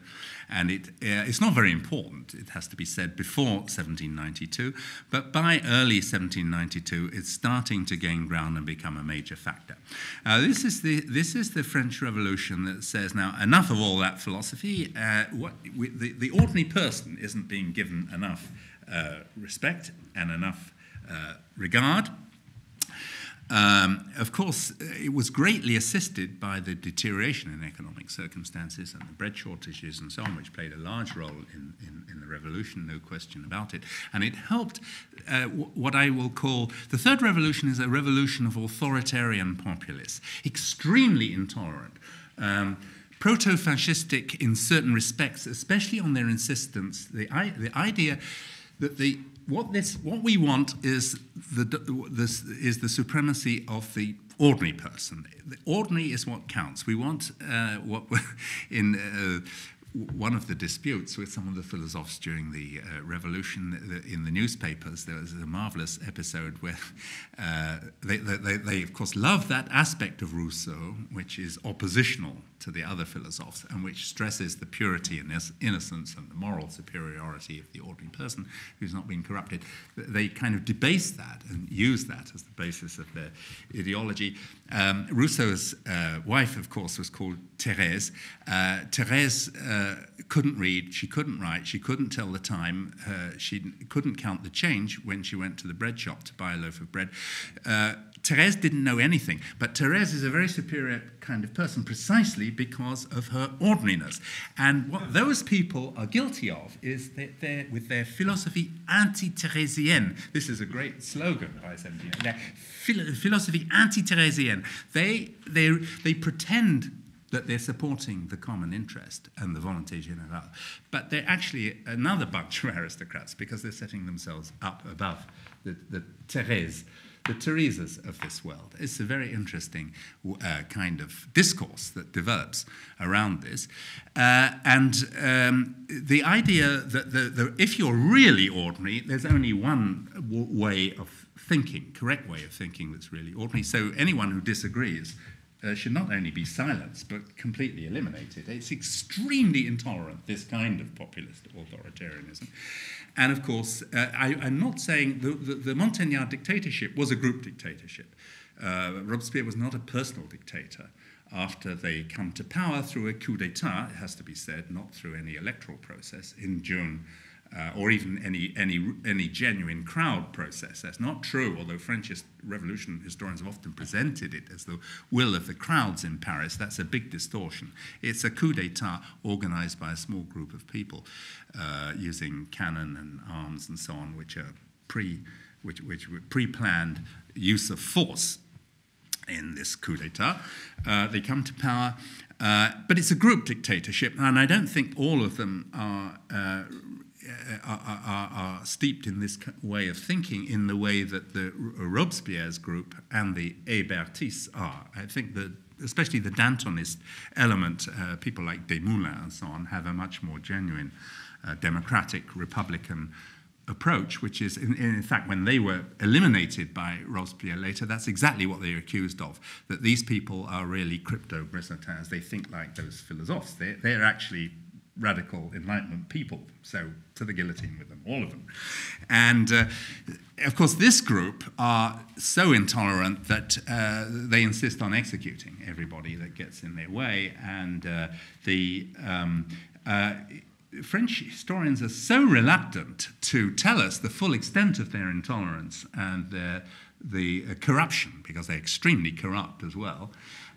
and it's not very important, it has to be said, before 1792, but by early 1792, it's starting to gain ground and become a major factor. This is the French Revolution that says, now, enough of all that philosophy. The ordinary person isn't being given enough respect and enough regard. Of course, it was greatly assisted by the deterioration in economic circumstances and the bread shortages and so on, which played a large role in the revolution, no question about it. And it helped what I will call, the Third Revolution is a revolution of authoritarian populists, extremely intolerant, proto-fascistic in certain respects, especially on their insistence, the idea that what we want is the supremacy of the ordinary person. The ordinary is what counts. We want one of the disputes with some of the philosophers during the revolution in the newspapers, there was a marvelous episode where they of course love that aspect of Rousseau which is oppositional to the other philosophers and which stresses the purity and innocence and the moral superiority of the ordinary person who's not been corrupted. They kind of debase that and use that as the basis of their ideology. Rousseau's wife, of course, was called Thérèse. Thérèse couldn't read, she couldn't write, she couldn't tell the time, she couldn't count the change when she went to the bread shop to buy a loaf of bread. Thérèse didn't know anything, but Thérèse is a very superior kind of person precisely because of her ordinariness. And what those people are guilty of is that with their philosophy anti-Thérésienne, this is a great slogan by 17, philosophy anti-Thérésienne, they pretend that they're supporting the common interest and the volonté générale, but they're actually another bunch of aristocrats because they're setting themselves up above the Theresas of this world. It's a very interesting kind of discourse that develops around this. And the idea that if you're really ordinary, there's only one way of thinking, correct way of thinking that's really ordinary. So anyone who disagrees should not only be silenced, but completely eliminated. It's extremely intolerant, this kind of populist authoritarianism. And of course, I'm not saying the Montagnard dictatorship was a group dictatorship. Robespierre was not a personal dictator. After they come to power through a coup d'etat, it has to be said, not through any electoral process in June, or even any genuine crowd process. That's not true, although French Revolution historians have often presented it as the will of the crowds in Paris. That's a big distortion. It's a coup d'etat organized by a small group of people using cannon and arms and so on, which are pre-planned use of force in this coup d'etat. They come to power, but it's a group dictatorship, and I don't think all of them are steeped in this way of thinking in the way that the Robespierre's group and the Hébertists are. I think that especially the Dantonist element, people like Desmoulins and so on, have a much more genuine democratic republican approach, which is, in fact, when they were eliminated by Robespierre later, that's exactly what they're accused of, that these people are really crypto-Bressotins. They think like those philosophers. They're actually radical Enlightenment people, so to the guillotine with them, all of them. And of course, this group are so intolerant that they insist on executing everybody that gets in their way, and French historians are so reluctant to tell us the full extent of their intolerance and the corruption, because they're extremely corrupt as well,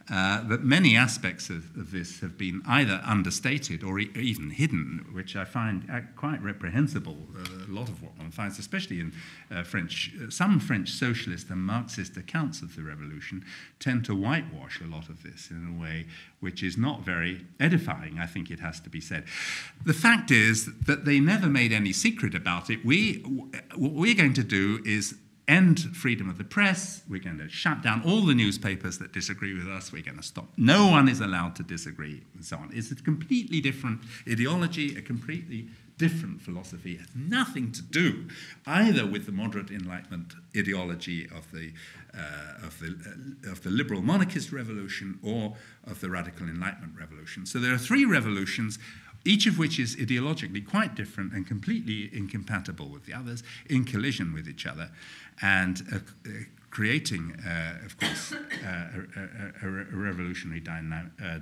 that many aspects of this have been either understated or even hidden, which I find quite reprehensible. A lot of what one finds, especially in some French socialist and Marxist accounts of the revolution, tend to whitewash a lot of this in a way which is not very edifying, I think it has to be said. The fact is that they never made any secret about it. What we're going to do is end freedom of the press, we're going to shut down all the newspapers that disagree with us, we're going to stop. No one is allowed to disagree, and so on. It's a completely different ideology, a completely different philosophy. It has nothing to do either with the moderate Enlightenment ideology of the liberal monarchist revolution or of the radical Enlightenment revolution. So there are three revolutions, each of which is ideologically quite different and completely incompatible with the others, in collision with each other, and creating, of course, revolutionary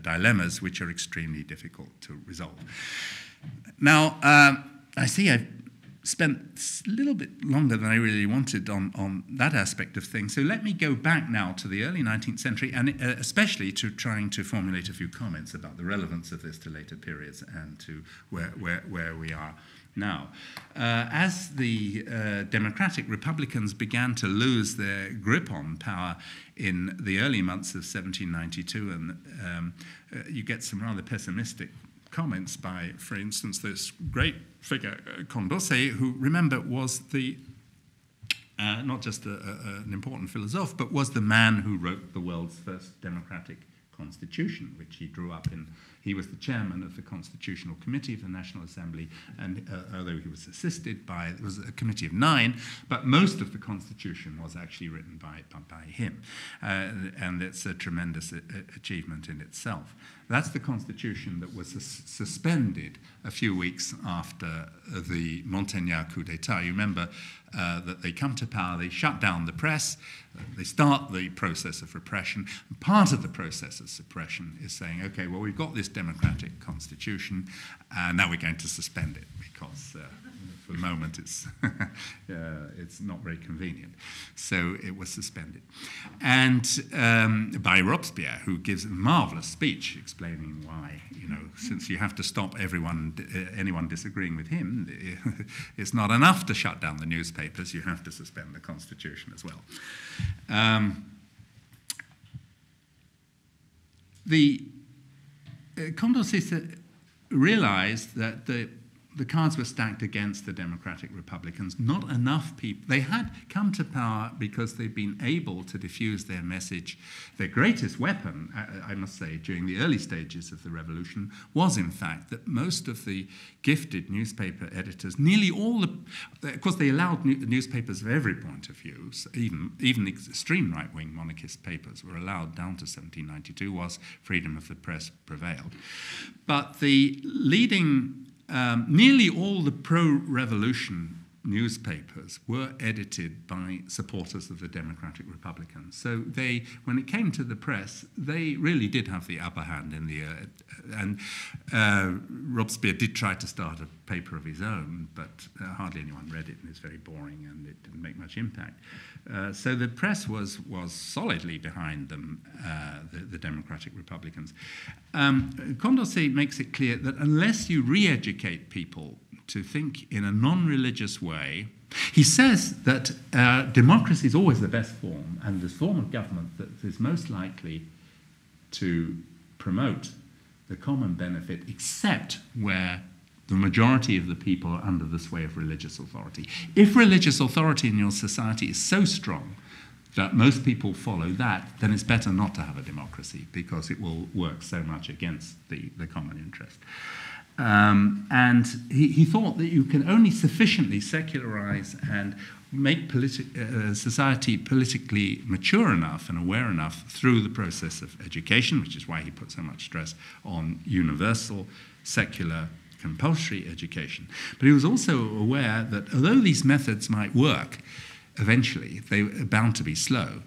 dilemmas which are extremely difficult to resolve. Now, I see I've spent a little bit longer than I really wanted on that aspect of things. So let me go back now to the early 19th century, and especially to trying to formulate a few comments about the relevance of this to later periods and to where we are now. As the democratic republicans began to lose their grip on power in the early months of 1792, and you get some rather pessimistic comments by, for instance, this great figure, Condorcet, who, remember, was the not just an important philosopher, but was the man who wrote the world's first democratic constitution, which he drew up in. He was the chairman of the Constitutional Committee of the National Assembly, and although he was assisted by, it was a committee of 9, but most of the constitution was actually written by him, and it's a tremendous achievement in itself. That's the constitution that was suspended a few weeks after the Montagnard coup d'etat. You remember that they come to power, they shut down the press, they start the process of repression. And part of the process of suppression is saying, okay, well, we've got this democratic constitution, and now we're going to suspend it because for the moment it's not very convenient. So it was suspended. And by Robespierre, who gives a marvelous speech explaining why, since you have to stop anyone disagreeing with him, it's not enough to shut down the newspapers, you have to suspend the constitution as well. Condorcet realized that the cards were stacked against the democratic republicans. Not enough people. They had come to power because they'd been able to diffuse their message. Their greatest weapon, I must say, during the early stages of the revolution was, in fact, that most of the gifted newspaper editors, nearly all of course, they allowed newspapers of every point of view, so even extreme right-wing monarchist papers were allowed down to 1792, whilst freedom of the press prevailed. But the leading nearly all the pro-revolution newspapers were edited by supporters of the Democratic Republicans. So when it came to the press, they really did have the upper hand in the and Robespierre did try to start a paper of his own, but hardly anyone read it, and it's very boring, and it didn't make much impact. So the press was solidly behind them, the Democratic Republicans. Condorcet makes it clear that unless you re-educate people to think in a non-religious way, he says that democracy is always the best form, and the form of government that is most likely to promote the common benefit, except where the majority of the people are under the sway of religious authority. If religious authority in your society is so strong that most people follow that, then it's better not to have a democracy, because it will work so much against the common interest. And he thought that you can only sufficiently secularize and make society politically mature enough and aware enough through the process of education, which is why he put so much stress on universal, secular, compulsory education. But he was also aware that although these methods might work, eventually they were bound to be slow,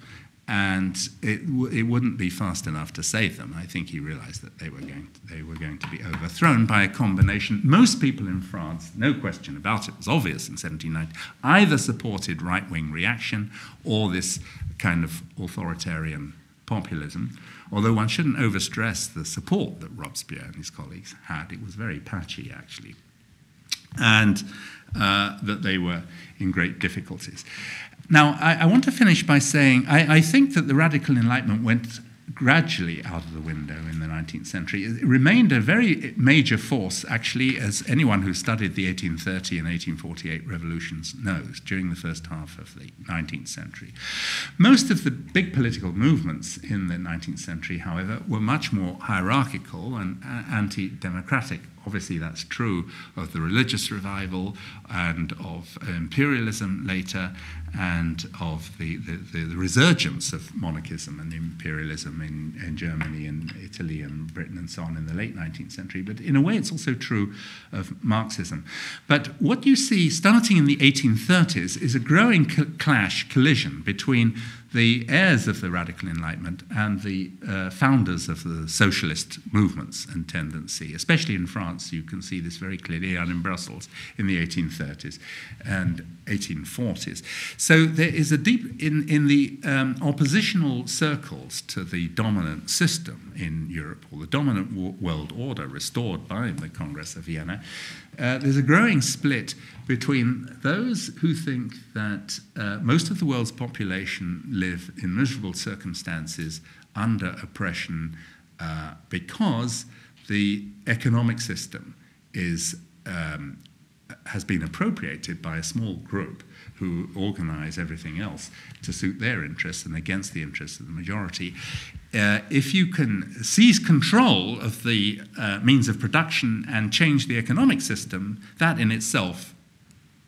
and it wouldn't be fast enough to save them. I think he realized that they were going to be overthrown by a combination. Most people in France, no question about it, was obvious in 1790, either supported right-wing reaction or this kind of authoritarian populism, although one shouldn't overstress the support that Robespierre and his colleagues had. It was very patchy, actually, and that they were in great difficulties. Now, I want to finish by saying I think that the radical Enlightenment went gradually out of the window in the 19th century. It remained a very major force, actually, as anyone who studied the 1830 and 1848 revolutions knows, during the first half of the 19th century. Most of the big political movements in the 19th century, however, were much more hierarchical and anti-democratic. Obviously, that's true of the religious revival and of imperialism later, and of the resurgence of monarchism and imperialism in Germany and Italy and Britain and so on in the late 19th century. But in a way, it's also true of Marxism. But what you see starting in the 1830s is a growing collision between the heirs of the radical Enlightenment and the founders of the socialist movements and tendency. Especially in France, you can see this very clearly, and in Brussels in the 1830s and 1840s. So there is a deep, in the oppositional circles to the dominant system in Europe, or the dominant world order restored by the Congress of Vienna, there's a growing split between those who think that most of the world's population live in miserable circumstances under oppression because the economic system has been appropriated by a small group who organize everything else to suit their interests and against the interests of the majority. If you can seize control of the means of production and change the economic system, that in itself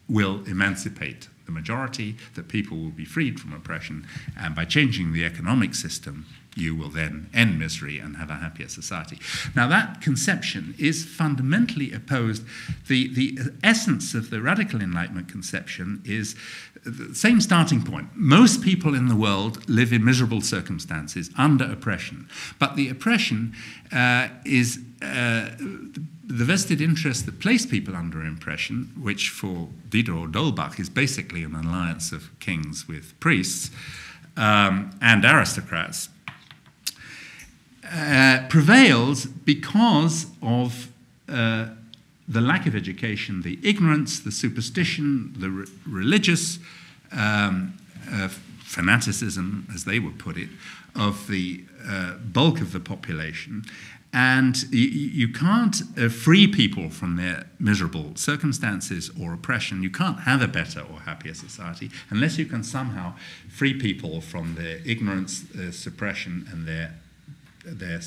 will emancipate the majority, that people will be freed from oppression, and by changing the economic system, you will then end misery and have a happier society. Now, that conception is fundamentally opposed. The essence of the radical Enlightenment conception is the same starting point. Most people in the world live in miserable circumstances under oppression, but the oppression is the vested interest that placed people under oppression, which for Diderot d'Holbach is basically an alliance of kings with priests and aristocrats, prevails because of the lack of education, the ignorance, the superstition, the religious fanaticism, as they would put it, of the bulk of the population. And you can't free people from their miserable circumstances or oppression. You can't have a better or happier society unless you can somehow free people from their ignorance, their suppression, and their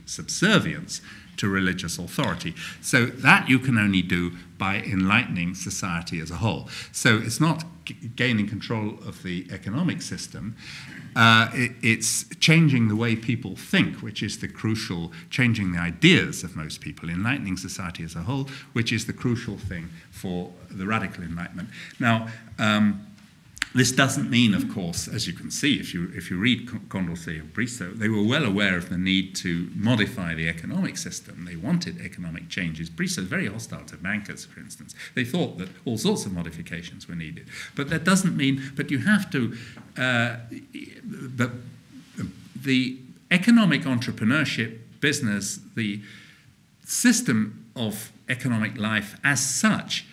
subservience to religious authority. So that you can only do by enlightening society as a whole. So it's not gaining control of the economic system. It's changing the way people think, which is the crucial, changing the ideas of most people, enlightening society as a whole, which is the crucial thing for the radical Enlightenment. Now, this doesn't mean, of course, as you can see, if you read Condorcet or Brissot, they were well aware of the need to modify the economic system. They wanted economic changes. Brissot was very hostile to bankers, for instance. They thought that all sorts of modifications were needed. But that doesn't mean, but you have to, the economic entrepreneurship, business, the system of economic life as such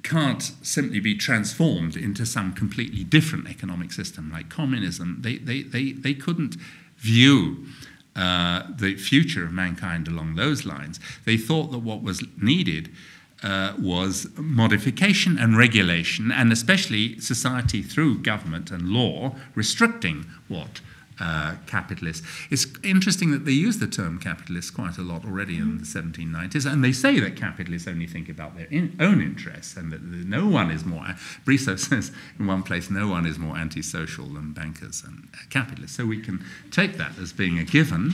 can't simply be transformed into some completely different economic system like communism. They couldn't view the future of mankind along those lines. They thought that what was needed was modification and regulation, and especially society through government and law restricting what capitalists. It's interesting that they use the term capitalist quite a lot already in the 1790s, and they say that capitalists only think about their own interests, and that no one is more, Brissot says in one place, no one is more antisocial than bankers and capitalists. So we can take that as being a given,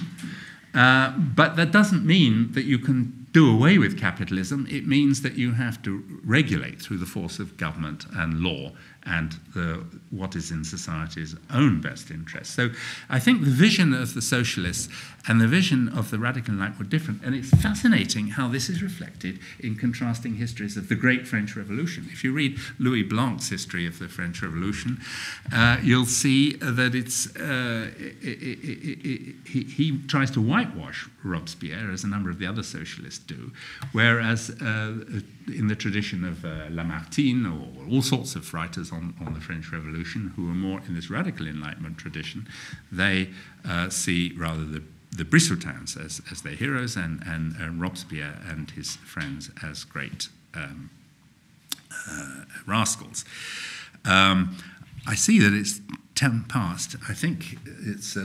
but that doesn't mean that you can do away with capitalism. It means that you have to regulate through the force of government and law and what is in society's own best interest. So I think the vision of the socialists and the vision of the radical Enlightenment were different, and it's fascinating how this is reflected in contrasting histories of the Great French Revolution. If you read Louis Blanc's history of the French Revolution, you'll see that he tries to whitewash Robespierre, as a number of the other socialists do, whereas in the tradition of Lamartine or all sorts of writers on the French Revolution who are more in this radical Enlightenment tradition, they see rather the Brissotins as their heroes and Robespierre and his friends as great rascals. I see that it's 10 past. I think it's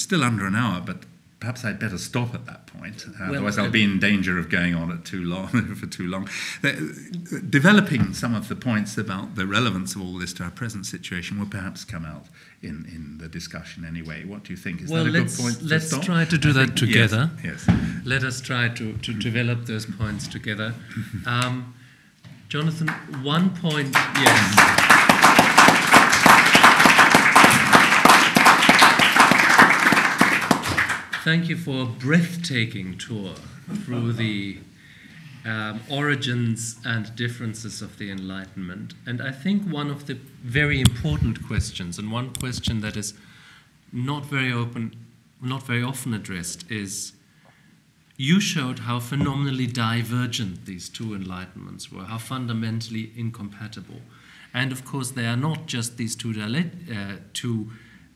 still under an hour, but perhaps I'd better stop at that point. Otherwise, I'll be in danger of going on for too long. Developing some of the points about the relevance of all this to our present situation will perhaps come out in the discussion anyway. What do you think? Is that a good point to let's stop? try to do that together. Yes. Let us try to develop those points together. Jonathan, one point, yes. Thank you for a breathtaking tour through the origins and differences of the Enlightenment. And I think one of the very important questions, and one question that is not very often addressed, is you showed how phenomenally divergent these two Enlightenments were, how fundamentally incompatible. And of course, they are not just these two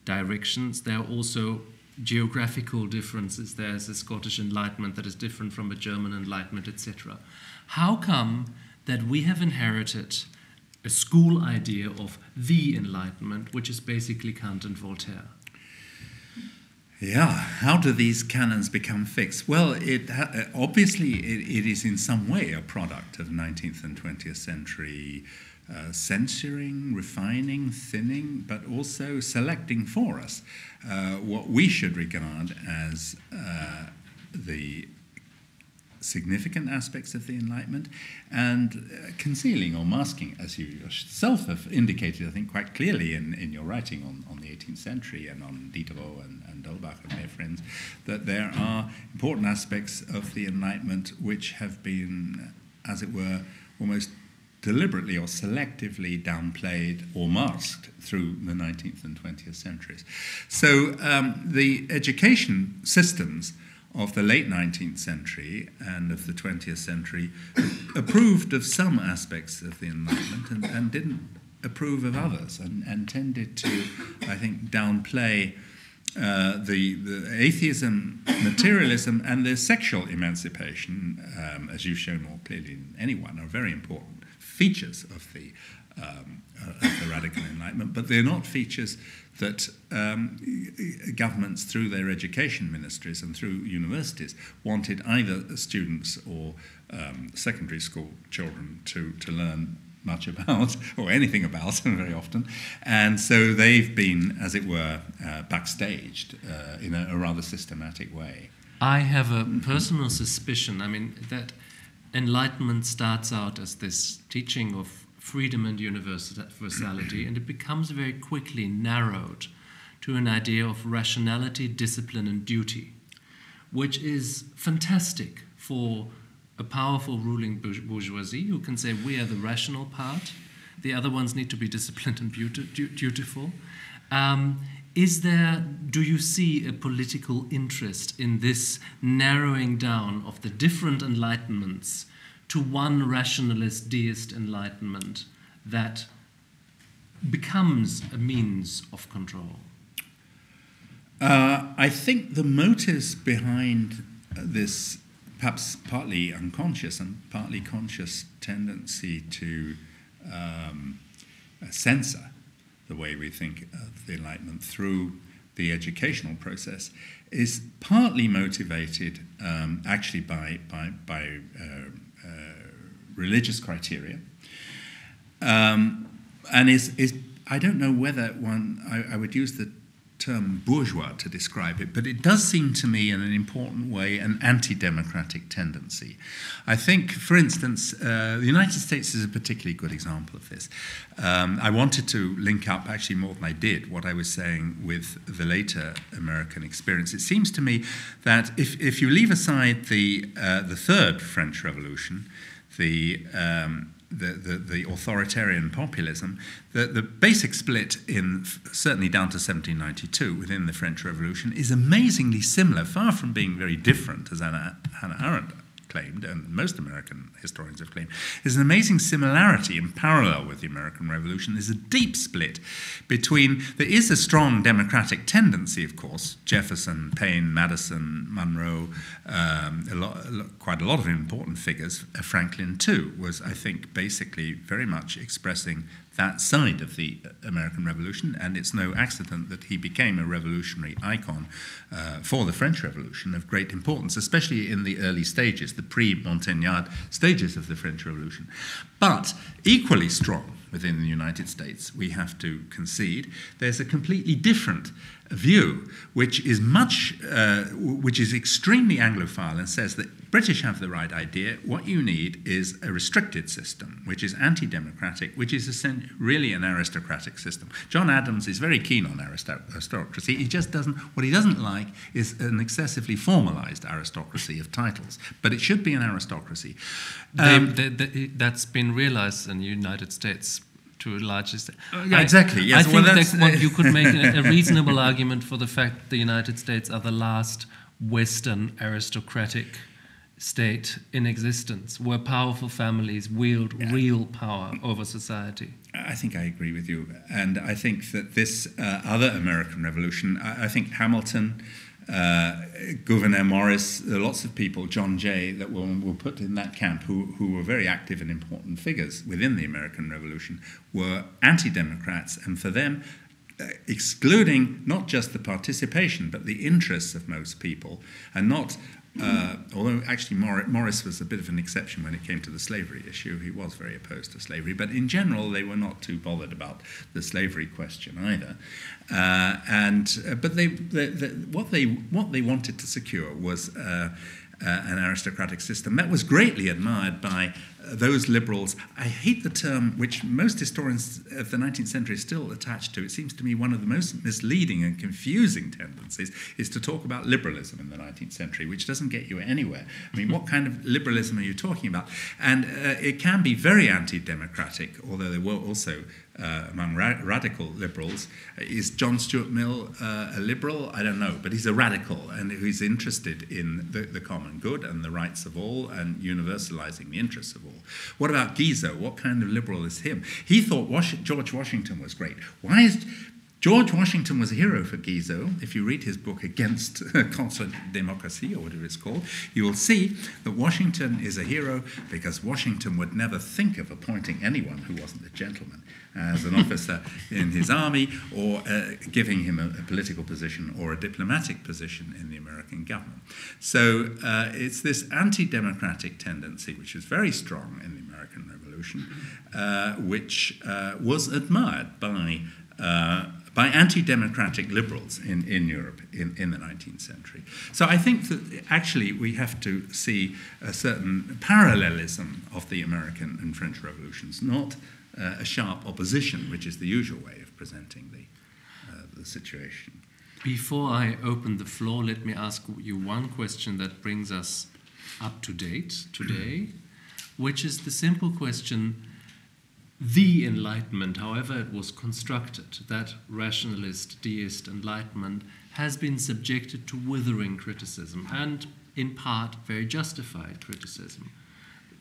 directions, they are also geographical differences. There's a Scottish Enlightenment that is different from a German Enlightenment, etc. How come that we have inherited a school idea of the Enlightenment, which is basically Kant and Voltaire? Yeah, how do these canons become fixed? Well, obviously it is in some way a product of 19th and 20th century censoring, refining, thinning, but also selecting for us what we should regard as the significant aspects of the Enlightenment and concealing or masking, as you yourself have indicated, I think, quite clearly in your writing on the 18th century and on Diderot and D'Holbach and their friends, that there are important aspects of the Enlightenment which have been, as it were, almost deliberately or selectively downplayed or masked through the 19th and 20th centuries. So the education systems of the late 19th century and of the 20th century approved of some aspects of the Enlightenment and didn't approve of others and tended to, I think, downplay the atheism, materialism, and the sexual emancipation, as you've shown more clearly than anyone, are very important features of the radical Enlightenment, but they're not features that governments, through their education ministries and through universities, wanted either students or secondary school children to learn much about, or anything about, very often. And so they've been, as it were, backstaged in a rather systematic way. I have a personal suspicion, that Enlightenment starts out as this teaching of freedom and universality, and it becomes very quickly narrowed to an idea of rationality, discipline, and duty, which is fantastic for a powerful ruling bourgeoisie who can say, we are the rational part, the other ones need to be disciplined and dutiful. Do you see a political interest in this narrowing down of the different enlightenments to one rationalist deist enlightenment that becomes a means of control? I think the motives behind this perhaps partly unconscious and partly conscious tendency to censor the way we think of the Enlightenment through the educational process is partly motivated actually by religious criteria, and is I don't know whether I would use the term bourgeois to describe it, but it does seem to me in an important way an anti-democratic tendency. I think, for instance, the United States is a particularly good example of this. I wanted to link up, actually more than I did, what I was saying with the later American experience. It seems to me that if you leave aside the third French Revolution, the authoritarian populism, the basic split in, certainly down to 1792 within the French Revolution, is amazingly similar, far from being very different, as Hannah Arendt claimed, and most American historians have claimed, there's an amazing similarity in parallel with the American Revolution. There's a deep split between, there is a strong democratic tendency, of course, Jefferson, Paine, Madison, Monroe, quite a lot of important figures. Franklin, too, was, I think, basically very much expressing that side of the American Revolution, and it's no accident that he became a revolutionary icon for the French Revolution of great importance, especially in the early stages, the pre-Montagnard stages of the French Revolution. But equally strong within the United States, we have to concede, there's a completely different view, which is extremely Anglophile and says that British have the right idea. What you need is a restricted system, which is anti-democratic, which is really an aristocratic system. John Adams is very keen on aristocracy. He just doesn't. What he doesn't like is an excessively formalized aristocracy of titles. But it should be an aristocracy. That's been realized in the United States to a large extent. Exactly. Yes. I think that you could make a reasonable argument for the fact that the United States are the last Western aristocratic state in existence, where powerful families wield real power over society. I think I agree with you. And I think that this other American Revolution, I think Hamilton, Gouverneur Morris, lots of people, John Jay, that we'll put in that camp, who were very active and important figures within the American Revolution, were anti-democrats, and for them, excluding not just the participation, but the interests of most people, and not although actually Morris was a bit of an exception when it came to the slavery issue. He was very opposed to slavery, but in general they were not too bothered about the slavery question either. But what they wanted to secure was an aristocratic system that was greatly admired by those liberals. I hate the term which most historians of the 19th century are still attached to. It seems to me one of the most misleading and confusing tendencies is to talk about liberalism in the 19th century, which doesn't get you anywhere. I mean, what kind of liberalism are you talking about? And it can be very anti-democratic, although there were also among radical liberals. Is John Stuart Mill a liberal? I don't know, but he's a radical, and who's interested in the common good and the rights of all and universalizing the interests of all. What about Guizot? What kind of liberal is him? He thought George Washington was great. Why is George Washington was a hero for Guizot? If you read his book Against Constant Democracy, or whatever it's called, you will see that Washington is a hero because Washington would never think of appointing anyone who wasn't a gentleman as an officer in his army, or giving him a political position or a diplomatic position in the American government. So it's this anti-democratic tendency, which is very strong in the American Revolution, which was admired by anti-democratic liberals in Europe in the 19th century. So I think that actually we have to see a certain parallelism of the American and French revolutions, not a sharp opposition, which is the usual way of presenting the situation. Before I open the floor, let me ask you one question that brings us up to date today, which is the simple question: the Enlightenment, however it was constructed, that rationalist, deist Enlightenment, has been subjected to withering criticism, and in part very justified criticism,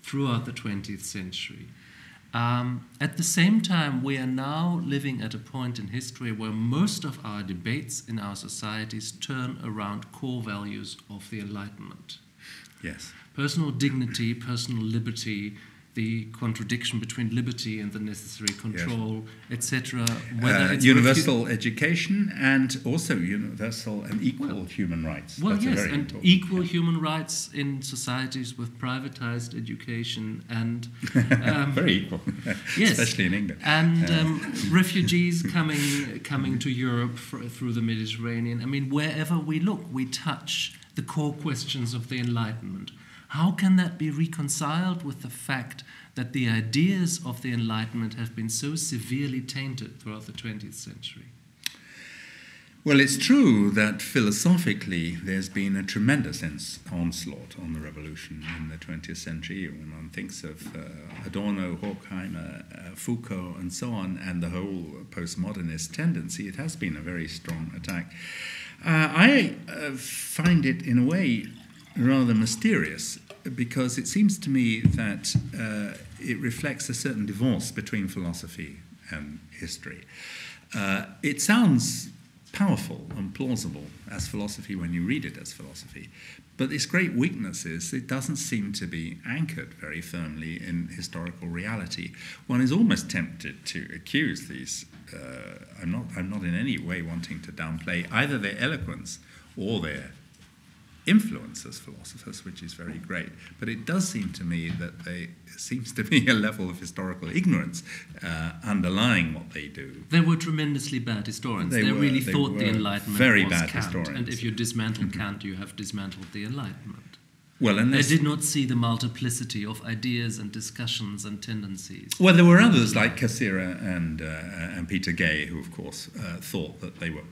throughout the 20th century. At the same time, we are now living at a point in history where most of our debates in our societies turn around core values of the Enlightenment. Yes. Personal dignity, personal liberty, the contradiction between liberty and the necessary control, yes, etc. Universal education and also universal and equal human rights. Well, That's yes, and equal human rights in societies with privatized education and very equal, yes, especially in England. And refugees coming to Europe through the Mediterranean. I mean, wherever we look, we touch the core questions of the Enlightenment. How can that be reconciled with the fact that the ideas of the Enlightenment have been so severely tainted throughout the 20th century? Well, it's true that philosophically there's been a tremendous onslaught on the revolution in the 20th century. When one thinks of Adorno, Horkheimer, Foucault, and so on, and the whole postmodernist tendency, it has been a very strong attack. I find it, in a way, rather mysterious because it seems to me that it reflects a certain divorce between philosophy and history. It sounds powerful and plausible as philosophy when you read it as philosophy, but its great weakness is it doesn't seem to be anchored very firmly in historical reality. One is almost tempted to accuse these. I'm not in any way wanting to downplay either their eloquence or their influence as philosophers, which is very great. But it does seem to me that there seems to be a level of historical ignorance underlying what they do. They were tremendously bad historians. They really thought the Enlightenment very was bad Kant. historians. And if you dismantle Kant, you have dismantled the Enlightenment. Well, and they did not see the multiplicity of ideas and discussions and tendencies. Well, there were others like Cassira and Peter Gay, who, of course, thought that they were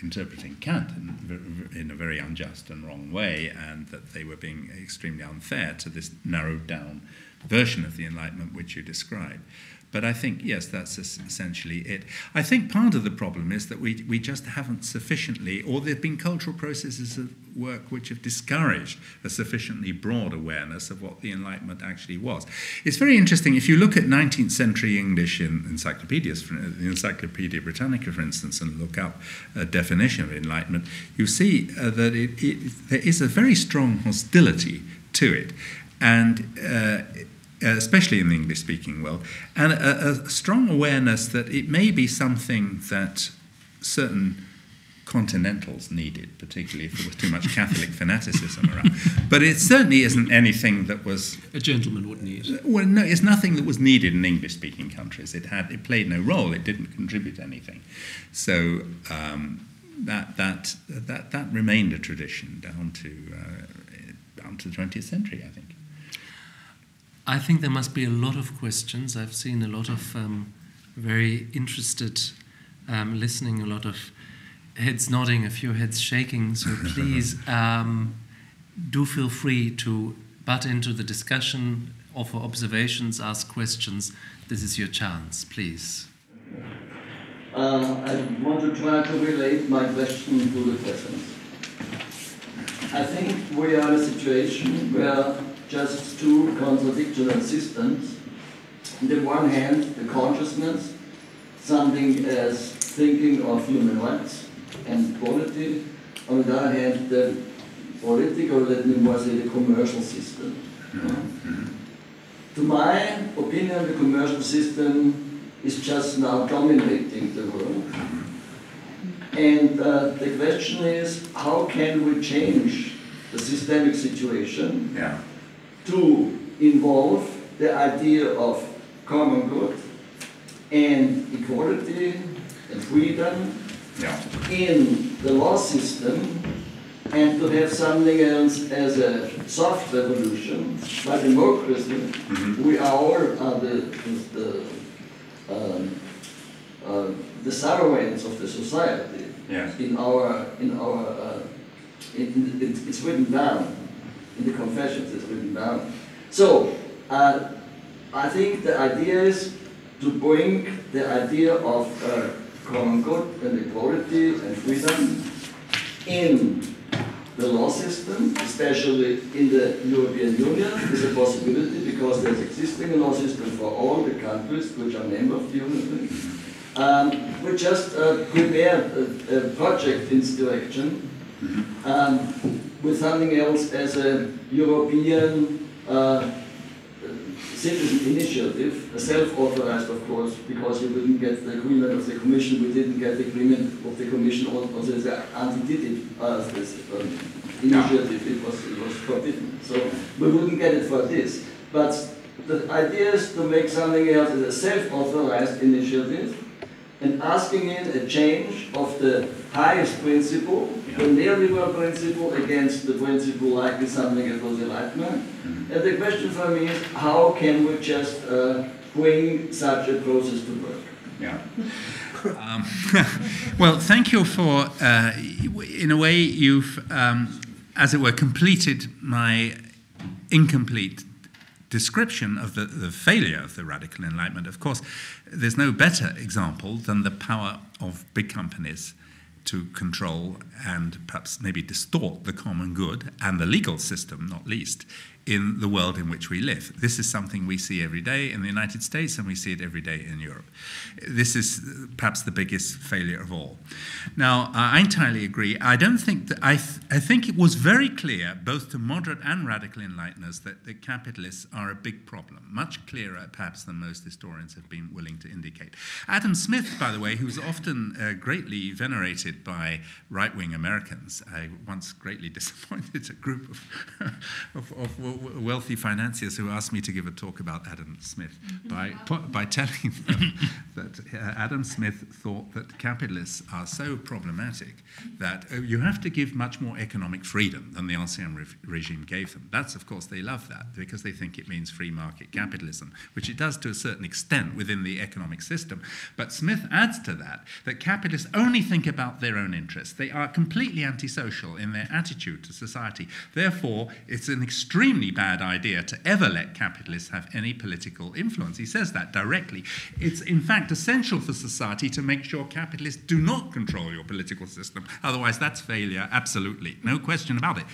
interpreting Kant in a very unjust and wrong way, and that they were being extremely unfair to this narrowed down version of the Enlightenment which you described. But I think, yes, that's essentially it. I think part of the problem is that we just haven't sufficiently, or there have been cultural processes at work which have discouraged a sufficiently broad awareness of what the Enlightenment actually was. It's very interesting, if you look at 19th century English in encyclopedias, the Encyclopedia Britannica, for instance, and look up a definition of Enlightenment, you see that there is a very strong hostility to it. And especially in the English-speaking world, and a strong awareness that it may be something that certain continentals needed, particularly if there was too much Catholic fanaticism around. But it certainly isn't anything that was... a gentleman would need. Well, no, it's nothing that was needed in English-speaking countries. It played no role. It didn't contribute anything. So that remained a tradition down to the 20th century, I think. I think there must be a lot of questions. I've seen a lot of very interested listening, a lot of heads nodding, a few heads shaking. So please do feel free to butt into the discussion, offer observations, ask questions. This is your chance, please. I want to try to relate my question to the present. I think we are in a situation where just two contradictory systems. On the one hand, the consciousness, something as thinking of human rights and equality. On the other hand, the political, let me more say, the commercial system. To my opinion, the commercial system is just now dominating the world. And the question is, how can we change the systemic situation to involve the idea of common good and equality and freedom in the law system, and to have something else as a soft revolution, by democracy. We are all the servants of the society. It's written down in the confessions. It's written down. So I think the idea is to bring the idea of common good and equality and freedom in the law system, especially in the European Union, is a possibility because there's existing a law system for all the countries which are members of the Union. We just prepared a project in this direction with something else as a European citizen initiative, self-authorized, of course, because you didn't get the agreement of the Commission. We didn't get the agreement of the Commission also the anti-did initiative. It was forbidden. So we wouldn't get it for this. But the idea is to make something else as a self-authorized initiative and asking in a change of the highest principle, the neoliberal principle, against the principle like something that was Enlightenment. And the question for me is, how can we just bring such a process to work? Well, thank you for, in a way, you've, as it were, completed my incomplete description of the failure of the radical Enlightenment. Of course, there's no better example than the power of big companies to control and perhaps maybe distort the common good and the legal system, not least, in the world in which we live. This is something we see every day in the United States, and we see it every day in Europe. This is perhaps the biggest failure of all. Now, I entirely agree. I don't think that I think it was very clear, both to moderate and radical enlighteners, that the capitalists are a big problem, much clearer perhaps than most historians have been willing to indicate. Adam Smith, by the way, who's often greatly venerated by right-wing Americans, I once greatly disappointed a group of wealthy financiers who asked me to give a talk about Adam Smith by telling them that Adam Smith thought that capitalists are so problematic that you have to give much more economic freedom than the ancien regime gave them. That's, of course, they love that because they think it means free market capitalism, which it does to a certain extent within the economic system. But Smith adds to that capitalists only think about their own interests. They are completely antisocial in their attitude to society. Therefore, it's an extremely bad idea to ever let capitalists have any political influence. He says that directly. It's in fact essential for society to make sure capitalists do not control your political system. Otherwise, that's failure, absolutely. No question about it.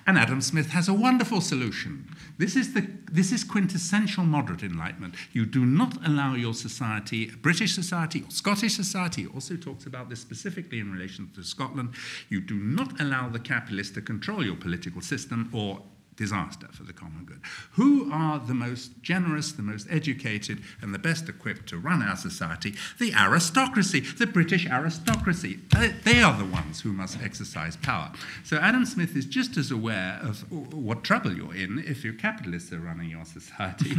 And Adam Smith has a wonderful solution. This is quintessential moderate enlightenment. You do not allow your society, British society or Scottish society, he also talks about this specifically in relation to Scotland, you do not allow the capitalist to control your political system or disaster for the common good. Who are the most generous, the most educated, and the best equipped to run our society? The aristocracy, the British aristocracy. They are the ones who must exercise power. So Adam Smith is just as aware of what trouble you're in if your capitalists are running your society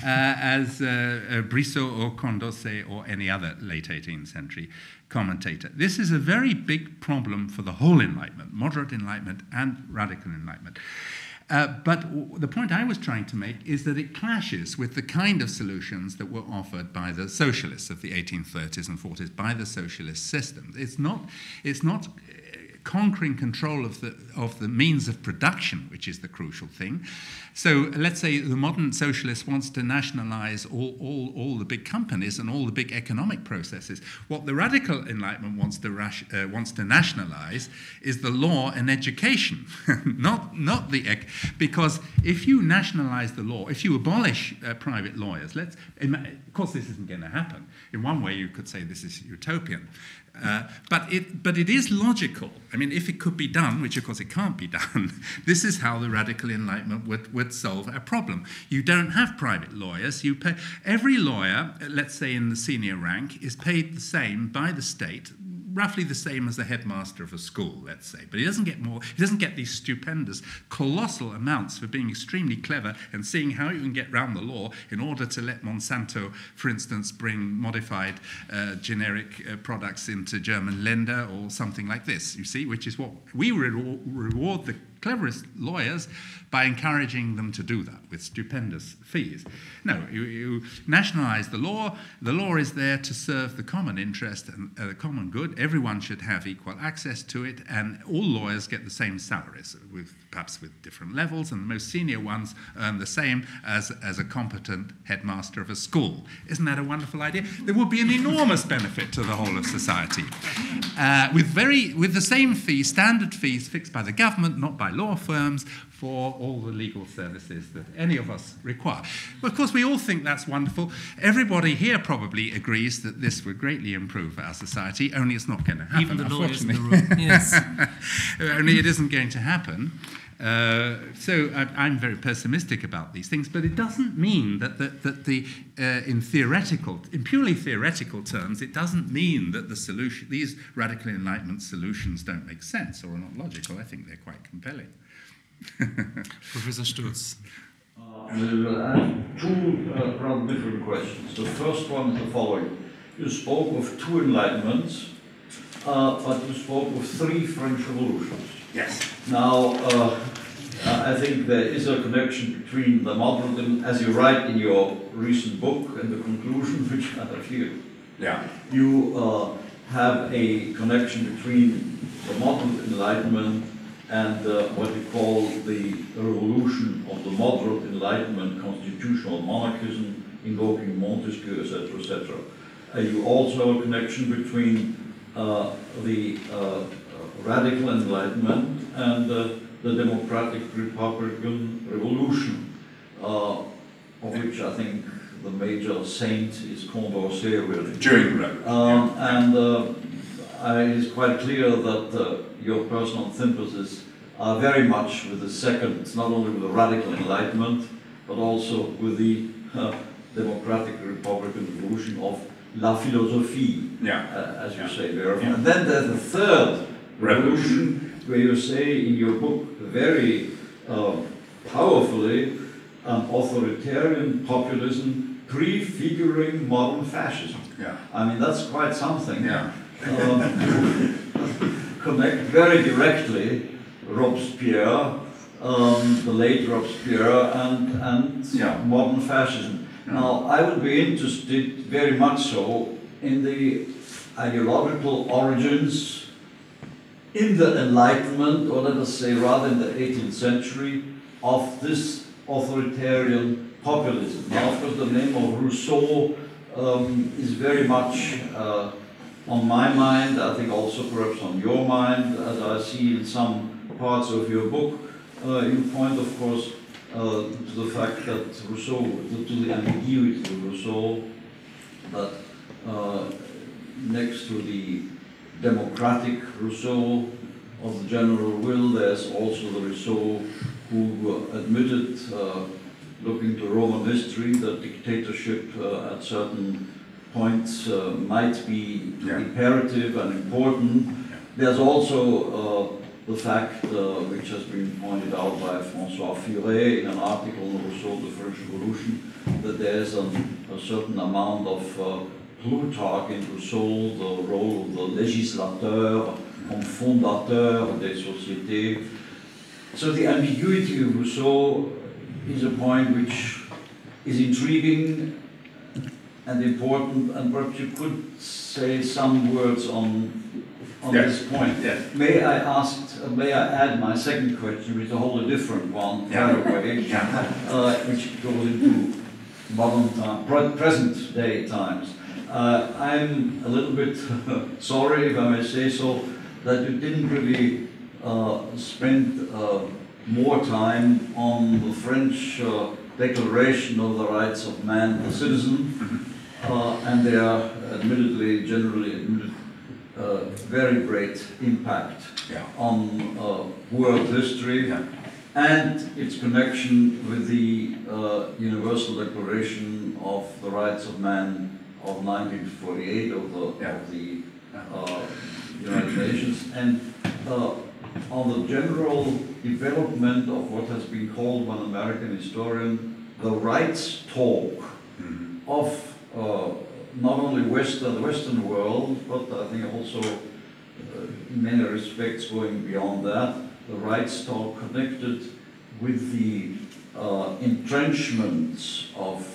as Brissot or Condorcet or any other late 18th century commentator. This is a very big problem for the whole Enlightenment, moderate Enlightenment and radical Enlightenment. But the point I was trying to make is that it clashes with the kind of solutions that were offered by the socialists of the 1830s and 40s, by the socialist systems. It's not conquering control of the means of production, which is the crucial thing. So let's say the modern socialist wants to nationalize all the big companies and all the big economic processes. What the radical Enlightenment wants to nationalize is the law and education, not the because if you nationalize the law, if you abolish private lawyers, of course this isn't going to happen. In one way, you could say this is utopian. But it is logical. I mean, if it could be done, which of course it can't be done, this is how the radical Enlightenment would solve a problem. You don't have private lawyers. You pay every lawyer, let's say in the senior rank, is paid the same by the state, roughly the same as the headmaster of a school, let's say. But he doesn't get more, he doesn't get these stupendous, colossal amounts for being extremely clever and seeing how you can get round the law in order to let Monsanto, for instance, bring modified generic products into German Länder or something like this, you see, which is what we reward the cleverest lawyers by encouraging them to do that with stupendous fees. No, you nationalize the law. The law is there to serve the common interest and the common good. Everyone should have equal access to it, and all lawyers get the same salaries, perhaps with different levels, and the most senior ones earn the same as a competent headmaster of a school. Isn't that a wonderful idea? There would be an enormous benefit to the whole of society. With the same fees, standard fees fixed by the government, not by law firms, for all the legal services that any of us require. Well, of course, we all think that's wonderful. Everybody here probably agrees that this would greatly improve our society, only it's not going to happen, even the lawyers in the unfortunately. room. Yes. Only it isn't going to happen. So I'm very pessimistic about these things, but it doesn't mean that in purely theoretical terms, it doesn't mean that these radical Enlightenment solutions don't make sense or are not logical. I think they're quite compelling. Professor Sturz. Two rather different questions. The first one is the following. You spoke of two enlightenments, but you spoke of three French revolutions. Yes. Now, I think there is a connection between the modern, as you write in your recent book, and the conclusion, which I feel. Yeah. You have a connection between the modern Enlightenment and what you call the revolution of the moderate Enlightenment, constitutional monarchism, invoking Montesquieu, etc., etc. You also have a connection between the radical Enlightenment and the democratic Republican Revolution, of which I think the major saint is Condorcet, really. During the revolution. It is quite clear that your personal sympathies are very much with the second, not only with the radical Enlightenment, but also with the democratic Republican Revolution of La Philosophie, as you say, very. And then there's the third revolution, where you say in your book very powerfully, an authoritarian populism prefiguring modern fascism. I mean, that's quite something. Connect very directly Robespierre, the late Robespierre, and modern fascism. Now, I would be interested very much so in the ideological origins in the Enlightenment, or let us say rather in the 18th century, of this authoritarian populism. Now, of course, the name of Rousseau is very much on my mind, I think also perhaps on your mind, as I see in some parts of your book. You point, of course, to the fact that Rousseau, to the ambiguity of Rousseau, that next to the democratic Rousseau of the general will, there's also the Rousseau who admitted, looking to Roman history, that dictatorship at certain points might be imperative and important. There's also the fact, which has been pointed out by François Furet in an article on Rousseau, The French Revolution, that there's a certain amount of Plutarch in Rousseau, the role of the législateur, comme fondateur des sociétés. So the ambiguity of Rousseau is a point which is intriguing and important, and perhaps you could say some words on this point. May I add my second question, which is a wholly different one, by the way, which goes into modern time, present day times. I'm a little bit sorry, if I may say so, that you didn't really spend more time on the French Declaration of the Rights of Man, the Citizen, and their admittedly, generally admitted, very great impact on world history and its connection with the Universal Declaration of the Rights of Man of 1948 of the United Nations, and on the general development of what has been called by an American historian the rights talk of not only the Western world, but I think also in many respects going beyond that, the rights talk connected with the entrenchments of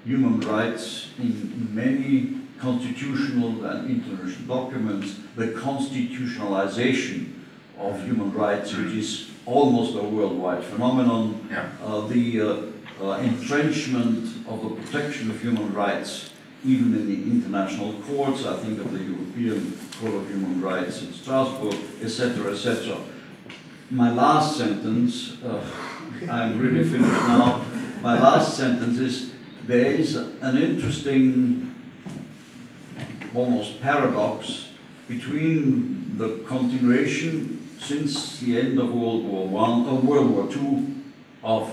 human rights in many constitutional and international documents, the constitutionalization of human rights, which is almost a worldwide phenomenon, the entrenchment of the protection of human rights, even in the international courts, I think of the European Court of Human Rights in Strasbourg, etc., etc. My last sentence, I'm really finished now, my last sentence is, there is an interesting, almost paradox between the continuation since the end of World War II of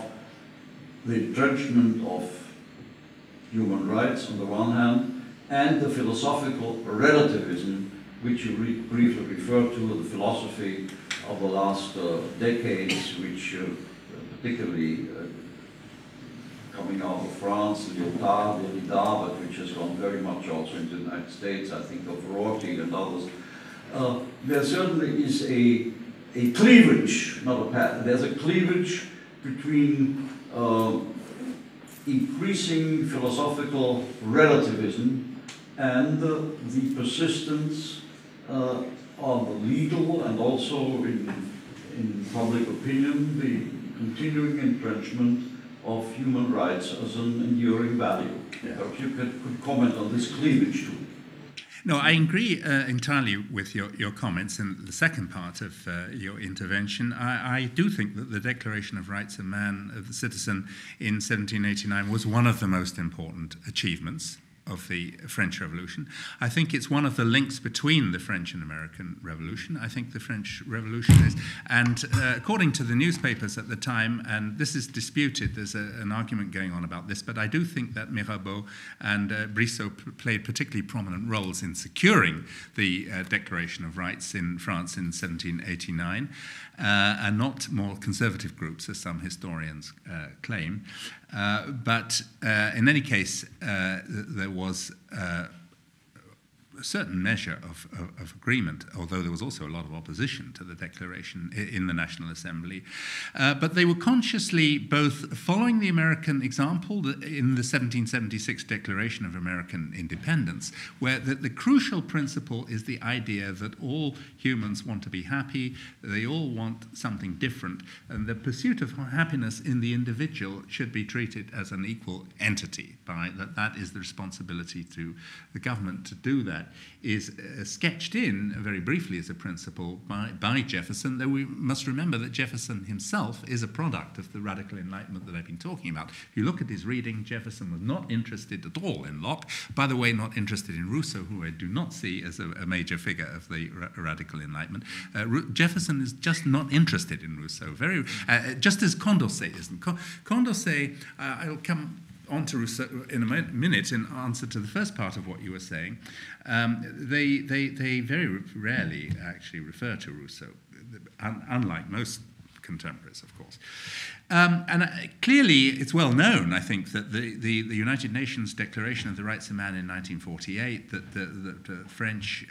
the entrenchment of human rights on the one hand, and the philosophical relativism, which you briefly referred to, the philosophy of the last decades, which particularly coming out of France, Lyotard, Derrida, but which has gone very much also into the United States, I think of Rorty and others. There certainly is a cleavage, not a pattern, there's a cleavage between increasing philosophical relativism and the persistence of the legal and also in public opinion, the continuing entrenchment of human rights as an enduring value. Perhaps you could comment on this cleavage too. No, I agree entirely with your comments in the second part of your intervention. I do think that the Declaration of Rights of Man, of the Citizen in 1789 was one of the most important achievements of the French Revolution. I think it's one of the links between the French and American Revolution. I think the French Revolution is, and according to the newspapers at the time, and this is disputed, there's an argument going on about this, but I do think that Mirabeau and Brissot played particularly prominent roles in securing the Declaration of Rights in France in 1789, and not more conservative groups, as some historians claim. But in any case, there was a certain measure of agreement, although there was also a lot of opposition to the declaration in the National Assembly. But they were consciously both following the American example in the 1776 Declaration of American Independence, where the crucial principle is the idea that all humans want to be happy, they all want something different, and the pursuit of happiness in the individual should be treated as an equal entity, by that is the responsibility to the government to do that, is sketched in very briefly as a principle by Jefferson, though we must remember that Jefferson himself is a product of the radical Enlightenment that I've been talking about. If you look at his reading, Jefferson was not interested at all in Locke, by the way, not interested in Rousseau, who I do not see as a major figure of the radical Enlightenment. Jefferson is just not interested in Rousseau, just as Condorcet isn't. Condorcet, I'll come on to Rousseau in a minute in answer to the first part of what you were saying. They very rarely actually refer to Rousseau, unlike most contemporaries, of course. Clearly, it's well known, I think, that the United Nations Declaration of the Rights of Man in 1948, that the French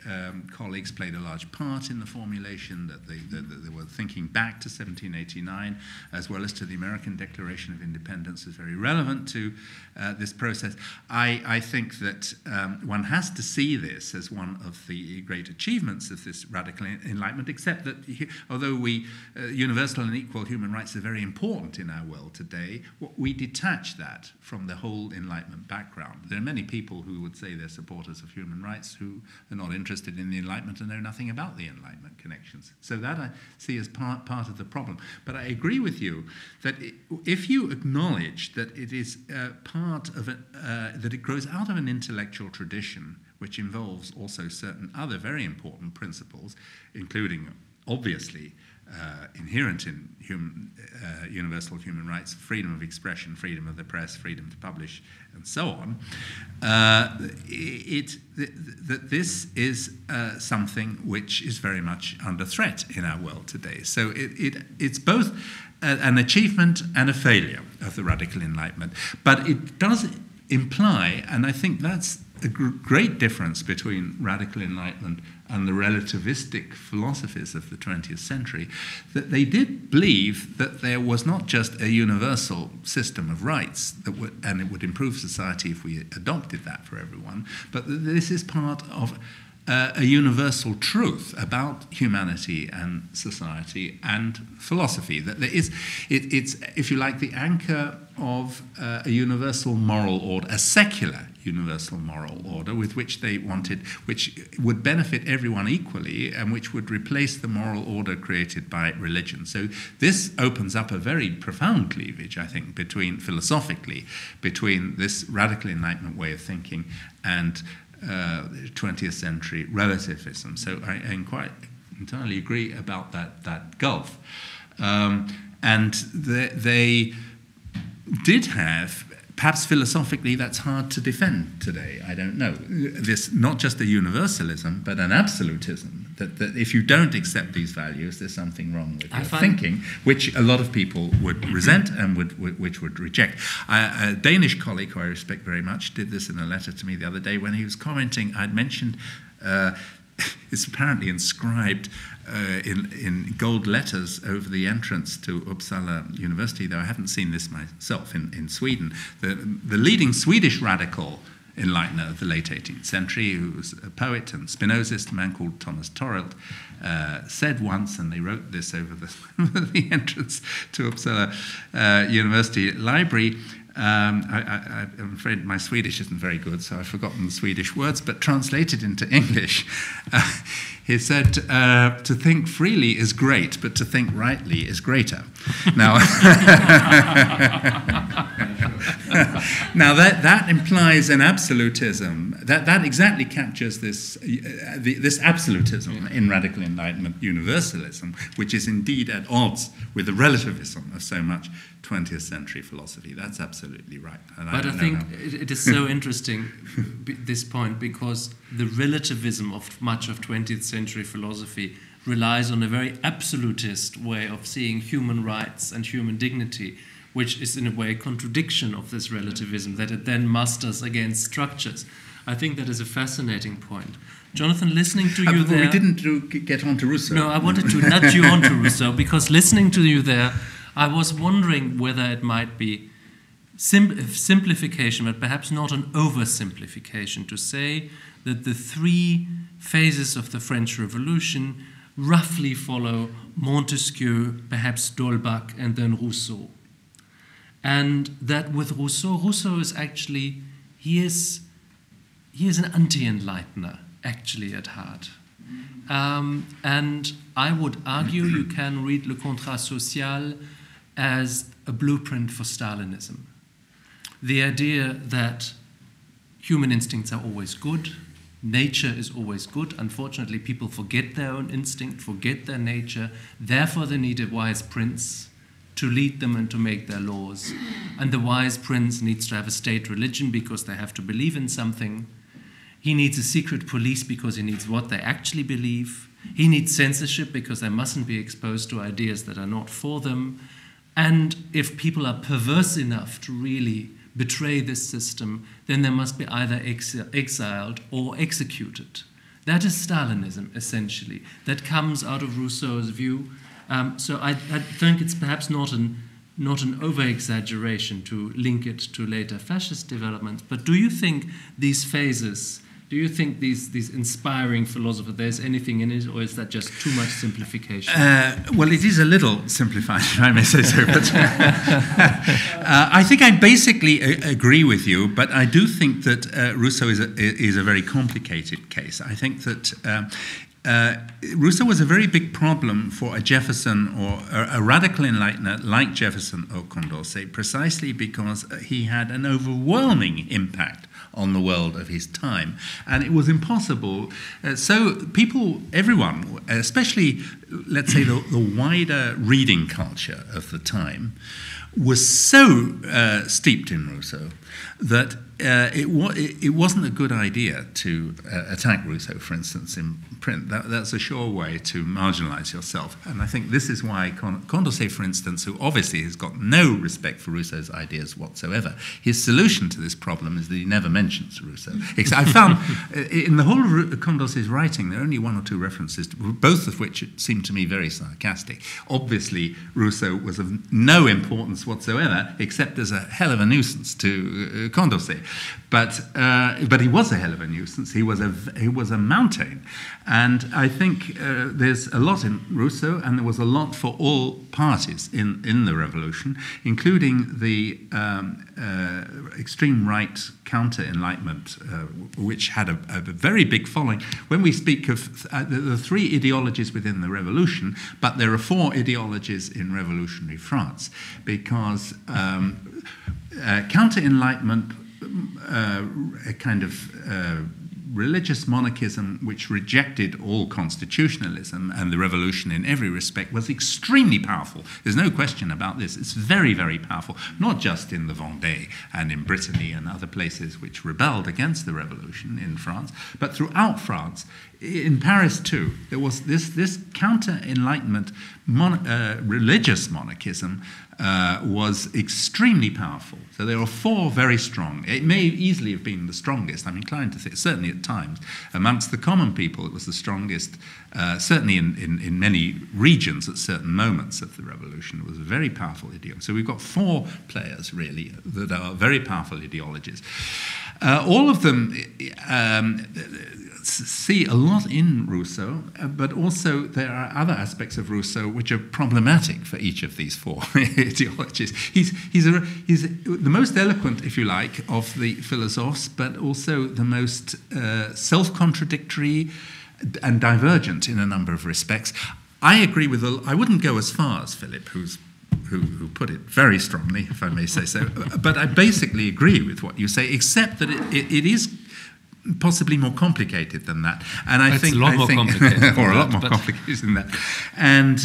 colleagues played a large part in the formulation, that they were thinking back to 1789, as well as to the American Declaration of Independence, is very relevant to this process. I think that one has to see this as one of the great achievements of this radical Enlightenment, except that although universal and equal human rights are very important in our world today, we detach that from the whole Enlightenment background. There are many people who would say they're supporters of human rights who are not interested in the Enlightenment and know nothing about the Enlightenment connections. So that I see as part of the problem. But I agree with you that if you acknowledge that it is part of that it grows out of an intellectual tradition which involves also certain other very important principles, including obviously inherent in universal human rights, freedom of expression, freedom of the press, freedom to publish, and so on, that this is something which is very much under threat in our world today. So it's both an achievement and a failure of the radical Enlightenment. But it does imply, and I think that's a great difference between radical Enlightenment and the relativistic philosophies of the 20th century, that they did believe that there was not just a universal system of rights and it would improve society if we adopted that for everyone, but that this is part of a universal truth about humanity and society and philosophy. That there is, it's, if you like, the anchor of a universal moral order, a secular universal moral order with which they wanted, which would benefit everyone equally and which would replace the moral order created by religion. So this opens up a very profound cleavage, I think, philosophically, between this radical Enlightenment way of thinking and 20th century relativism. So I quite entirely agree about that gulf. And they did have, perhaps philosophically that's hard to defend today, I don't know, this not just a universalism but an absolutism, that if you don't accept these values there's something wrong with your thinking, which a lot of people would resent and which would reject. A Danish colleague who I respect very much did this in a letter to me the other day when he was commenting. I'd mentioned it's apparently inscribed in gold letters over the entrance to Uppsala University, though I haven't seen this myself in Sweden. The leading Swedish radical enlightener of the late 18th century, who was a poet and Spinozist, a man called Thomas Torelt, said once, and they wrote this over the entrance to Uppsala University Library, I'm afraid my Swedish isn't very good, so I've forgotten the Swedish words, but translated into English, he said, to think freely is great, but to think rightly is greater. Now, now that implies an absolutism. That exactly captures this absolutism in radical Enlightenment universalism, which is indeed at odds with the relativism of so much 20th century philosophy. That's absolutely right. And but I think it is so interesting, this point, because the relativism of much of 20th century philosophy relies on a very absolutist way of seeing human rights and human dignity, which is in a way a contradiction of this relativism, that it then musters against structures. I think that is a fascinating point. Jonathan, listening to you there... We didn't get on to Rousseau. No, I wanted to nudge you on to Rousseau, because listening to you there, I was wondering whether it might be simplification, but perhaps not an oversimplification, to say that the three phases of the French Revolution roughly follow Montesquieu, perhaps D'Holbach, and then Rousseau. And that with Rousseau is actually, he is an anti-enlightener, actually, at heart. And I would argue you can read Le Contrat Social as a blueprint for Stalinism. The idea that human instincts are always good, nature is always good. Unfortunately, people forget their own instinct, forget their nature, therefore they need a wise prince to lead them and to make their laws. And the wise prince needs to have a state religion because they have to believe in something. He needs a secret police because he needs what they actually believe. He needs censorship because they mustn't be exposed to ideas that are not for them. And if people are perverse enough to really betray this system, then they must be either exiled or executed. That is Stalinism, essentially. That comes out of Rousseau's view. So I think it's perhaps not an over-exaggeration to link it to later fascist developments. But do you think these phases, do you think these inspiring philosophers, there's anything in it, or is that just too much simplification? Well, it is a little simplified, if I may say so. But I think I basically agree with you, but I do think that Rousseau is a very complicated case. I think that Rousseau was a very big problem for a Jefferson or a radical enlightener like Jefferson or Condorcet, precisely because he had an overwhelming impact on the world of his time. And it was impossible. So everyone, especially, let's say, the wider reading culture of the time, was so steeped in Rousseau that it wasn't a good idea to attack Rousseau, for instance, in print. That's a sure way to marginalize yourself. And I think this is why Condorcet, for instance, who obviously has got no respect for Rousseau's ideas whatsoever, his solution to this problem is that he never mentions Rousseau. I found in the whole of Condorcet's writing, there are only one or two references, both of which seem to me very sarcastic. Obviously, Rousseau was of no importance whatsoever, except as a hell of a nuisance to Condorcet. But he was a hell of a nuisance. He was a mountain, and I think there's a lot in Rousseau, and there was a lot for all parties in the revolution, including the extreme right counter-enlightenment, which had a very big following. When we speak of the three ideologies within the revolution, but there are four ideologies in revolutionary France, because counter-enlightenment, a kind of religious monarchism which rejected all constitutionalism and the revolution in every respect, was extremely powerful. There's no question about this. It's very, very powerful, not just in the Vendée and in Brittany and other places which rebelled against the revolution in France, but throughout France. In Paris too, there was this counter-enlightenment religious monarchism was extremely powerful. So there were four very strong. It may easily have been the strongest. I'm inclined to think, certainly brilliant times. Amongst the common people, it was the strongest, certainly in many regions at certain moments of the revolution. It was a very powerful ideology. So we've got four players, really, that are very powerful ideologies. All of them see a lot in Rousseau, but also there are other aspects of Rousseau which are problematic for each of these four ideologies. He's the most eloquent, if you like, of the philosophers, but also the most self-contradictory and divergent in a number of respects. I agree with, I wouldn't go as far as Philipp, who put it very strongly, if I may say so, but I basically agree with what you say, except that it is possibly more complicated than that, and I think a lot more complicated, or a lot more complicated than that. And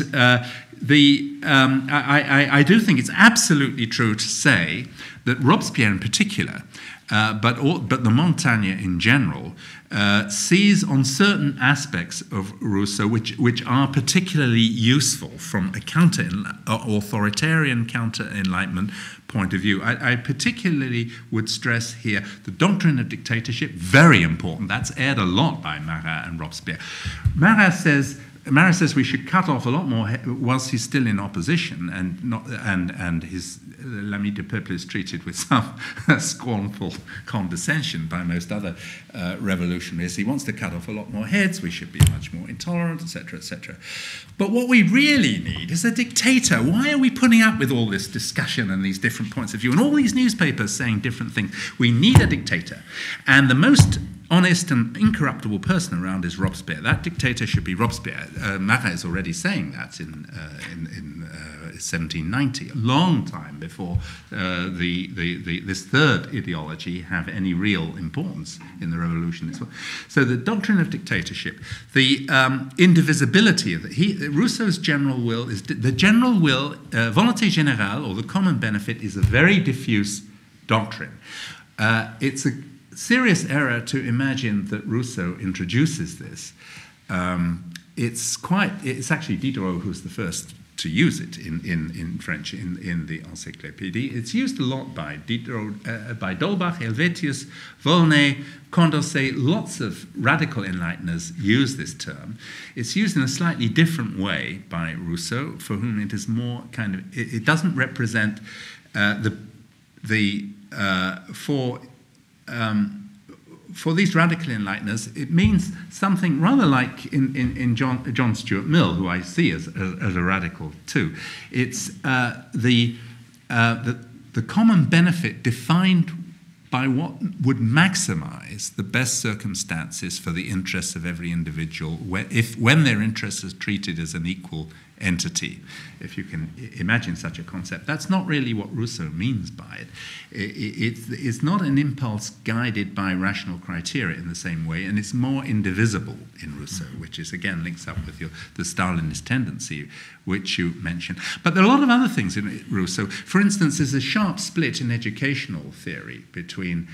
I do think it's absolutely true to say that Robespierre in particular, but the Montaigne in general, sees on certain aspects of Rousseau which are particularly useful from a authoritarian counter-enlightenment point of view. I particularly would stress here the doctrine of dictatorship, very important. That's aired a lot by Marat and Robespierre. Marat says we should cut off a lot more whilst he's still in opposition, and his l'ami du peuple is treated with some scornful condescension by most other revolutionaries. He wants to cut off a lot more heads. We should be much more intolerant, etc., etc. But what we really need is a dictator. Why are we putting up with all this discussion and these different points of view and all these newspapers saying different things? We need a dictator, and the most honest and incorruptible person around is Robespierre. That dictator should be Robespierre. Marat is already saying that in 1790, a long time before this third ideology have any real importance in the revolution. So the doctrine of dictatorship, the indivisibility of Rousseau's general will is the general will, volonté générale, or the common benefit, is a very diffuse doctrine. It's a serious error to imagine that Rousseau introduces this. It's actually Diderot who's the first to use it in French in the Encyclopédie. It's used a lot by Diderot, by D'Holbach, Helvetius, Volney, Condorcet. Lots of radical enlighteners use this term. It's used in a slightly different way by Rousseau, for whom it is more kind of, it doesn't represent for these radical enlighteners, it means something rather like in John Stuart Mill, who I see as a radical too. It's the common benefit defined by what would maximize the best circumstances for the interests of every individual when their interest is treated as an equal entity, if you can imagine such a concept. That's not really what Rousseau means by it. It's not an impulse guided by rational criteria in the same way, and it's more indivisible in Rousseau, which is again links up with the Stalinist tendency which you mentioned. But there are a lot of other things in Rousseau. For instance, there's a sharp split in educational theory between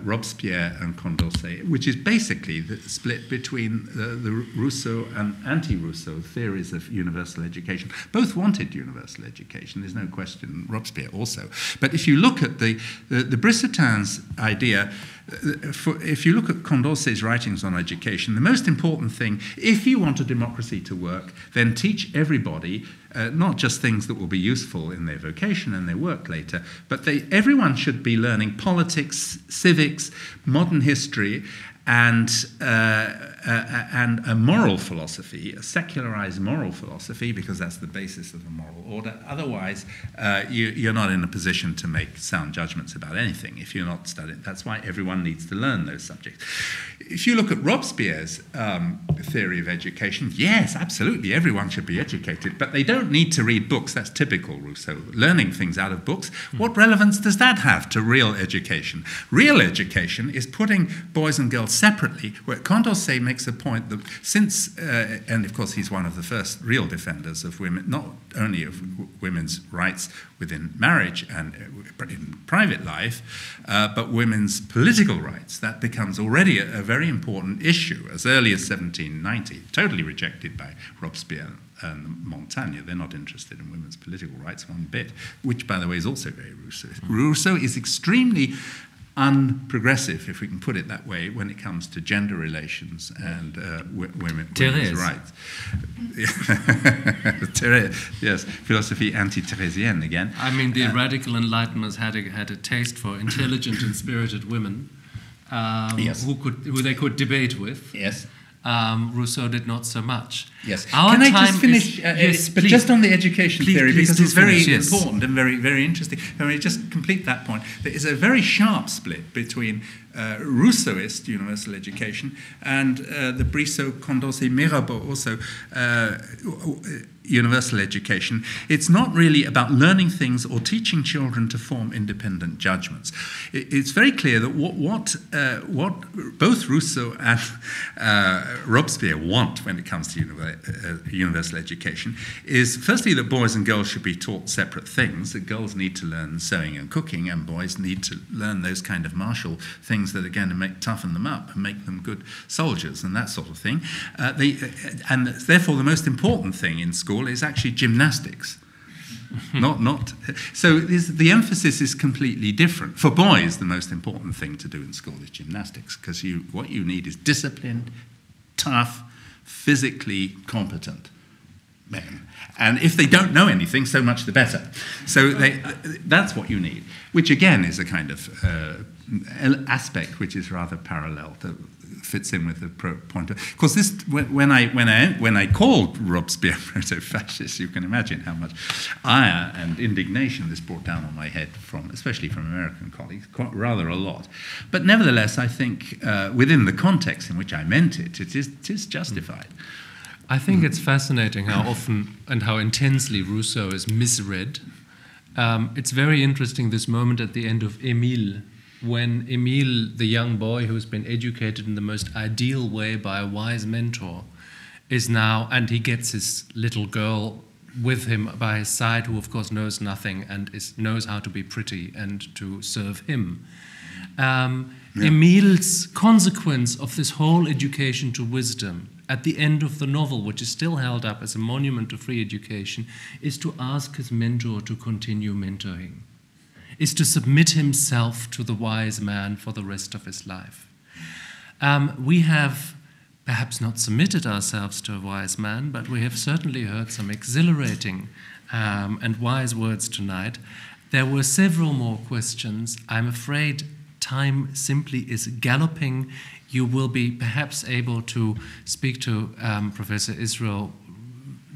Robespierre and Condorcet, which is basically the split between the Rousseau and anti-Rousseau theories of universal education. Both wanted universal education, there's no question, Robespierre also. But if you look at the Brissetin's idea, if you look at Condorcet's writings on education, the most important thing, if you want a democracy to work, then teach everybody not just things that will be useful in their vocation and their work later, but everyone should be learning politics, civics, modern history, and a moral philosophy, a secularized moral philosophy, because that's the basis of the moral order. Otherwise, you're not in a position to make sound judgments about anything if you're not studying. That's why everyone needs to learn those subjects. If you look at Robespierre's theory of education, yes, absolutely, everyone should be educated, but they don't need to read books. That's typical Rousseau, learning things out of books. What relevance does that have to real education? Real education is putting boys and girls separately, where Condorcet makes a point that since, and of course he's one of the first real defenders of women, not only of women's rights within marriage and in private life, but women's political rights. That becomes already a very important issue as early as 1790, totally rejected by Robespierre and Montaigne. They're not interested in women's political rights one bit, which, by the way, is also very Rousseau. Rousseau is extremely unprogressive, if we can put it that way, when it comes to gender relations and women's rights. Yes, philosophy anti-Theresienne again. I mean, the radical Enlightenments had a taste for intelligent and spirited women, yes, who they could debate with. Yes. Rousseau did not so much. Yes. Can I just finish, yes, but just on the education theory, because it's very finish, important and very, very interesting. I mean, just complete that point. There is a very sharp split between Rousseauist universal education and the Brissot, Condorcet, Mirabeau also universal education. It's not really about learning things or teaching children to form independent judgments. It's very clear that what both Rousseau and Robespierre want when it comes to universal education is, firstly, that boys and girls should be taught separate things, that girls need to learn sewing and cooking, and boys need to learn those kind of martial things that are going to toughen them up and make them good soldiers and that sort of thing. And therefore, the most important thing in school is actually gymnastics. So the emphasis is completely different. For boys, the most important thing to do in school is gymnastics, because what you need is disciplined, tough, physically competent men. And if they don't know anything, so much the better. So that's what you need, which again is a kind of aspect which is rather parallel to fits in with the point. Of course, this when I called Robespierre proto-fascist, you can imagine how much ire and indignation this brought down on my head especially from American colleagues, rather a lot. But nevertheless, I think within the context in which I meant it, it is justified. I think it's fascinating how often and how intensely Rousseau is misread. It's very interesting, this moment at the end of Émile, when Émile, the young boy who's been educated in the most ideal way by a wise mentor, is now, and he gets his little girl with him by his side, who of course knows nothing and knows how to be pretty and to serve him. Émile's consequence of this whole education to wisdom at the end of the novel, which is still held up as a monument to free education, is to ask his mentor to continue mentoring, is to submit himself to the wise man for the rest of his life. We have perhaps not submitted ourselves to a wise man, but we have certainly heard some exhilarating and wise words tonight. There were several more questions. I'm afraid time simply is galloping. You will be perhaps able to speak to Professor Israel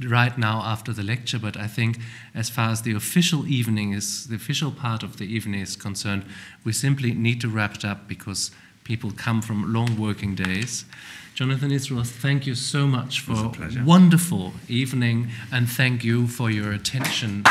right now after the lecture, but I think as far as the official part of the evening is concerned, we simply need to wrap it up because people come from long working days. Jonathan Israel, thank you so much for a wonderful evening, and thank you for your attention.